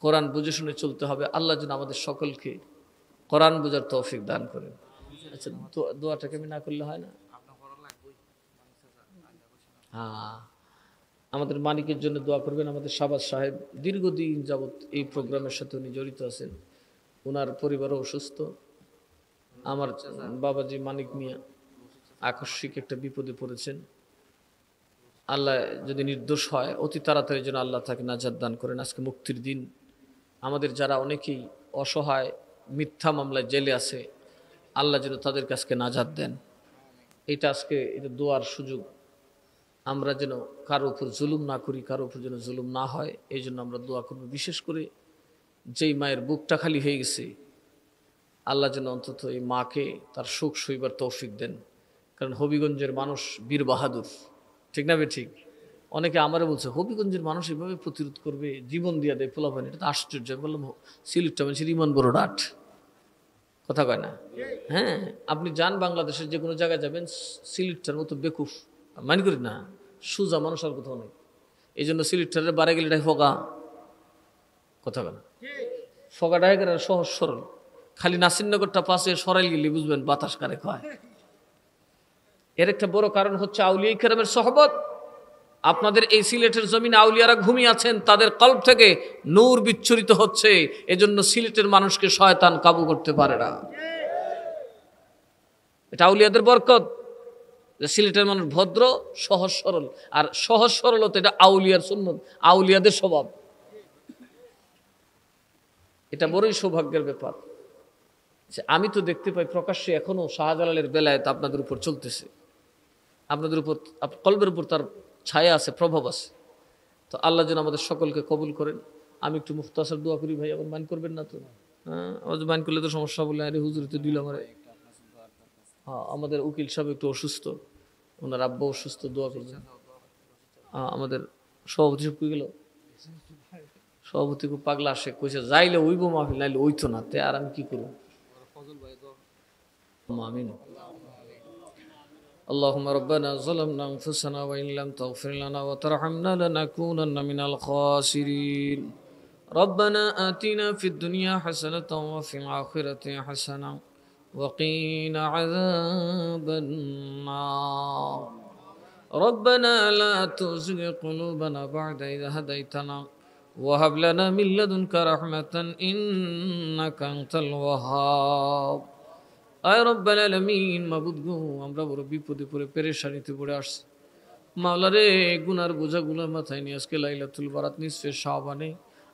কোরআন বুঝে শুনে চলতে হবে। আল্লাহ যেন আমাদের সকলকে কোরআন বুঝার তৌফিক দান করেন। আচ্ছা, দোয়াটাকে আমি না করলে হয় না? হ্যাঁ, আমাদের মানিকের জন্য দোয়া করবেন। আমাদের শাহবাজ সাহেব দীর্ঘদিন যাবৎ এই প্রোগ্রামের সাথে উনি জড়িত আছেন, ওনার পরিবারও অসুস্থ। আমার বাবাজি মানিক মিয়া আকস্মিক একটা বিপদে পড়েছেন, আল্লাহ যদি নির্দোষ হয় অতি তাড়াতাড়ি যেন আল্লাহ তাকে নাজাত দান করেন। আজকে মুক্তির দিন, আমাদের যারা অনেকেই অসহায় মিথ্যা মামলায় জেলে আছে, আল্লাহ যেন তাদের কাছকে নাজাত দেন। এটা আজকে এটা দোয়ার সুযোগ, আমরা যেন কারো উপর জুলুম না করি, কারো উপর যেন জুলুম না হয়, এই জন্য আমরা দোয়া করব। বিশেষ করে যেই মায়ের বুকটা খালি হয়ে গেছে, আল্লাহ যেন অন্তত এই মাকে তার সুখ সইবার তৌফিক দেন। কারণ হবিগঞ্জের মানুষ বীর বাহাদুর, ঠিক না বে ঠিক? অনেকে আমারও বলছে হবিগঞ্জের মানুষ এভাবে প্রতিরোধ করবে, জীবন দিয়ে দেয় পোলাপান, এটা তো আশ্চর্য। আমি বললাম সিলেটটা মানুষের ইমান বড় ডাট, কথা কয় না? হ্যাঁ, আপনি যান বাংলাদেশের যে কোনো জায়গায় যাবেন, সিলেটটার মতো বেকুফ মানি করি না, সুজা মানুষ আর কোথাও নেই। এই জন্য সিলেটটারে বাড়ে গেলে এটাই ফগা, কথা কয় না? ফগা ডায়গের সহজ সরল, খালি নাসিরনগরটা পাশে সরাইল গেলে বুঝবেন বাতাস কারে কয়। এর একটা বড় কারণ হচ্ছে আউলিয়া কেরামের সহবত। আপনাদের এই সিলেটের জমিনে আউলিয়ারা ঘুমিয়ে আছেন, তাদের কল্প থেকে নূর বিচ্ছুরিত হচ্ছে, এজন্য সিলেটের মানুষকে শয়তান কাবু করতে পারে না। এটা আউলিয়াদের বরকত, যে সিলেটের মানুষ ভদ্র সহজ সরল, আর সহজ সরলতা এটা আউলিয়ার সুন্নত, আউলিয়াদের স্বভাব। এটা বড়ই সৌভাগ্যের ব্যাপার। আমি তো দেখতে পাই প্রকাশ্যে এখনো শাহজালালের বেলায়েত আপনাদের উপর চলতেছে, আপনাদের উপর কলবের উপর তার ছায়া আছে, প্রভাব আছে। তো আল্লাহ যেন আমাদের সকলকে কবুল করেন। আমি একটু মুখতাসার দোয়া করি ভাই, আবার মান করবেন না তো? হ্যাঁ, আমার মান করলে তো সমস্যা বলে, আরে হুজুর তো দিল আমার। হ্যাঁ, আমাদের উকিল সাহেব একটু অসুস্থ, ওনার আব্বা অসুস্থ, দোয়া করবেন। আমাদের সভাপতি সব কই গেল? সভাপতি খুব পাগলা আসে, কইছে যাইলে ওইব মাহফিল, নাইলে ওইতো না, তে আর আমি কি করবো? আমিন। اللهم ربنا ظلمنا أنفسنا وإن لم تغفر لنا وترحمنا لنكونن من الخاسرين. ربنا آتنا في الدنيا حسنة وفي الآخرة حسنة وقنا عذاب النار. ربنا لا تزغ قلوبنا بعد إذ هديتنا وهب لنا من لدنك رحمة إنك أنت الوهاب. আয় রব্বাল আলামিন, মাবুদ গো, আমরা বড় বিপদে পড়ে পেরেশানিতে পড়ে আসছি। মাওলা রে, গুনার বোঝাগুলো মাথায় নিয়ে আজকে লাইলাতুল বারাত নিসফে শাবানে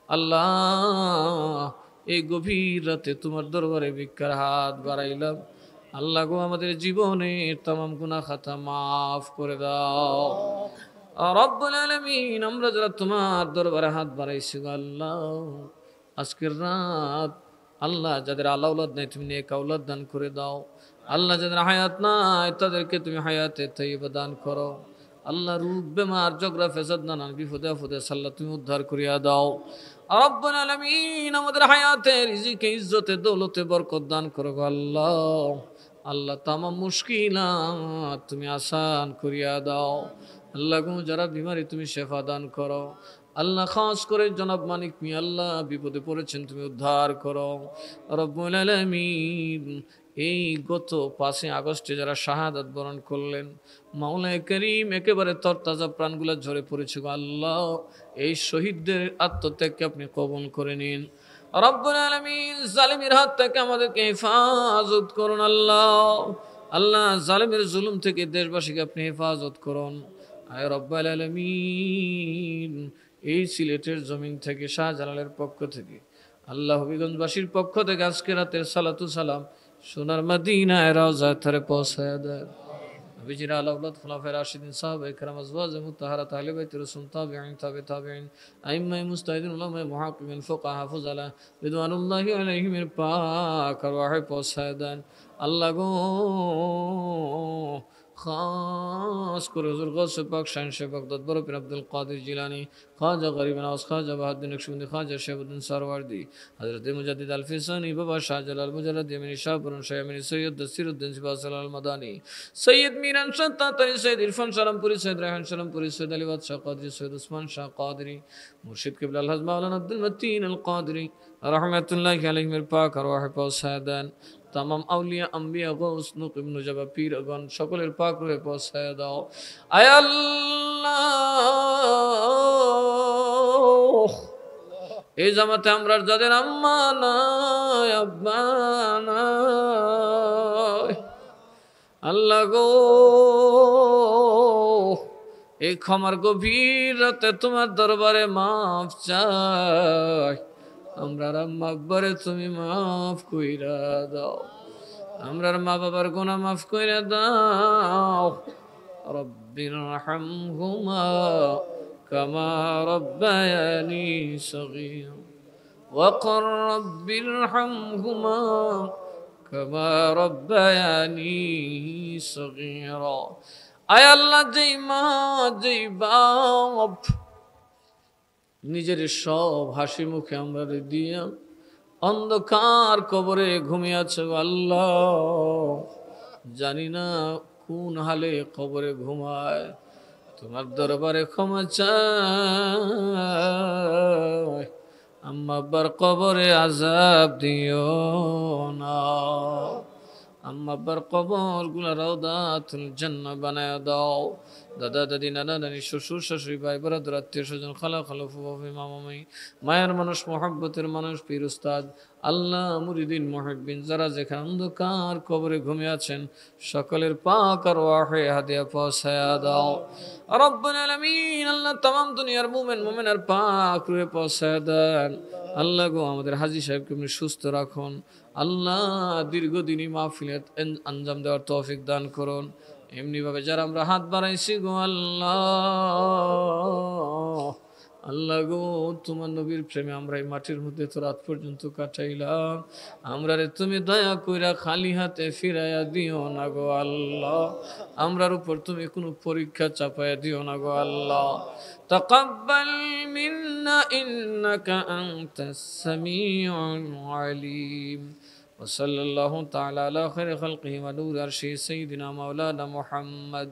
আল্লাহ এই গভীর রাতে তোমার দরবারে ভিক্ষার হাত বাড়াইলাম। আল্লাহ গো, আমাদের জীবনের তামাম গুনাহ খাতা মাফ করে দাও রব্বুল আলামিন। আমরা যারা তোমার দরবারে হাত বাড়াইছি আল্লাহ, আজকের রাত আল্লাহ যাদের আলাউলাদ নাই তুমি নেক আওলাদ দান করে দাও। আল্লাহ যাদের হায়াত নাই তাদেরকে তুমি হায়াতে তাইয়্যিবা দান করো। আল্লাহ রূপ বেমার জগরা ফেসাদ নানান বিপদে আপদে আল্লাহ তুমি উদ্ধার করিয়া দাও রব্বুল আলামিন। আমাদের হায়াতে রিজিকে ইজ্জতে দৌলতে বরকত দান করো আল্লাহ। আল্লাহ তামাম মুশকিলাত তুমি আসান করিয়া দাও আল্লাহ গো। যারা বিমারি তুমি শেফা দান করো আল্লাহ। খাস করে জনাব মানিক মিয়া আল্লাহ বিপদে পড়েছেন, তুমি উদ্ধার করো রব্বুল আলামিন। এই গত 5ই আগস্টে যারা শাহাদাত বরণ করলেন, মাওলানা করিম একেবারে তরতাজা প্রাণগুলো ঝরে পড়েছে গো আল্লাহ, এই শহীদদের আত্মত্যাগকে আপনি কবুল করে নিন। রব্বুল আলামিন, জালিমের হাত থেকে আমাদেরকে হেফাজত করুন আল্লাহ। আল্লাহ, জালিমের জুলুম থেকে দেশবাসীকে আপনি হেফাজত করুন। আয় রব্বুল আলামিন, এই সিলেটের জমিন থেকে শাহজালালের পক্ষ থেকে, আল্লাহ হবিগঞ্জবাসীর পক্ষ থেকে আজকে রাতের সালাতু সালাম সোনার মদিনায় রওজা ধরে পৌঁছায় দেন। নবীজির আলা আওলাদ খুলাফায়ে রাশিদিন সাহাবায়ে কেরাম আজওয়াজে মুতাহহারাত আহলে বাইত রাসূল তাবিঈন তাবিঈন আইম্মায়ে মুজতাহিদিন উলামায়ে মুহাক্কিমিন ফুকাহা ফুজালা রিদওয়ানুল্লাহি আলাইহিম এর পাক আরওয়াহে পৌঁছায় দেন। আল্লাহ গো, খাস করে হুজুর গাউসে পাক শান শেখ দরবার পীর আব্দুল কাদের জিলানী, খাজা গরিব নওয়াজ, খাজা বাহাউদ্দিন নকশবন্দি, খাজা শহীদুদ্দিন সরওয়ার্দী, হযরত মুজাদ্দিদ আল ফিসানি, বাবা শাহজালাল মুজাদ্দিদ ইয়ামিনী শাহপুরন শাহমিনী, সৈয়দ দসিরউদ্দিন সিবাসাল আল মাদানী, সৈয়দ মিরান শাহ তাতারি, সৈয়দ ইরফান সালামপুরি, সৈয়দ রায়হান সালামপুরি, সৈয়দ আলীবাদ শাহ কাদরি, সৈয়দ উসমান শাহ কাদরি, মুর্শিদ কিবলা আল হাজ মাওলানা আব্দুল মতিন আল কাদরি রহমাতুল্লাহি আলাইহিম এর পাক আরওয়াহে পৌঁছায় দেন। তামাম আউলিয়া আম্বিয়া গৌস নুক ইবনে জাবা পীরগণ সকলের পাক রূহে পৌঁছায় দাও। আয় আল্লাহ, এই জামাতে আমরা যাদের আম্মা নাই আব্বা নাই, আল্লাহ গো, এই ক্ষমার গভীর রাতে তোমার দরবারে মাফ চাই। আমরার আম্মা আব্বারে তুমি মাফ কইরা দাও, আমরার মা বাবার গুনাহ মাফ কইরা দাও। রব্বির রহমহুমা কামা রব্বায়ানি সগীরা ওয়াকর রব্বির রহমহুমা কামা রব্বায়ানি সগীরা। আয় আল্লাহ, যেই মা যেই বাপ নিজের সব হাসি মুখে আমরা দিয়া অন্ধকার কবরে ঘুমিয়ে আছে আল্লাহ, জানি না কোন হালে কবরে ঘুমায়, তোমার দরবারে ক্ষমা চাই। আম্মা আব্বার কবরে আযাব দিও না, আম্মা আব্বার কবর গুলা রাউদাতুল জান্নাহ বানায় দাও। দাদা দাদি নানা নানি শ্বশুর শাশুড়ি ভাই ব্রাদার আত্মীয় স্বজন খালা খালা ফুফু মামামাই, মায়ের মানুষ মহব্বতের মানুষ পীর উস্তাদ, আল্লাহ মুরিদিন মুহিব্বিন যারা যেখানে অন্ধকার কবরে ঘুমিয়ে আছেন সকলের পাক আরওয়াহে হাদিয়া পৌঁছায়া দাও। রব্বুল আলামিন, আল্লাহ তামাম দুনিয়ার মুমিন মুমিনার পাক রূহে পৌঁছায়া দেন। আল্লাহ গো, আমাদের হাজী সাহেবকে আপনি সুস্থ রাখুন। আল্লাহ দীর্ঘদিনই মাহফিলের আঞ্জাম দেওয়ার তৌফিক দান করুন। এমনিভাবে যারা আমরা হাত বাড়াইছি গো আল্লাহ, আল্লাহ গো, তোমার নবীর প্রেমে আমরা এই মাটির মধ্যে তো রাত পর্যন্ত কাটাইলাম, আমরা রে তুমি দয়া কইরা খালি হাতে ফিরাইয়া দিও না গো আল্লাহ, আমরার উপর তুমি কোনো পরীক্ষা চাপাইয়া দিও না গো আল্লাহ। তাকাব্বাল মিন্না ইন্নাকা আনতাস সামিউল আলিম। وصلى الله تعالى على خير خلقه ونور عرشه سيدنا مولانا محمد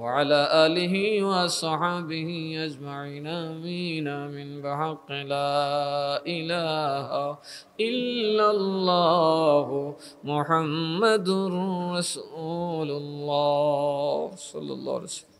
وعلى آله وصحبه أجمعين آمين آمين بحق لا إله إلا الله محمد رسول الله صلى الله عليه وسلم.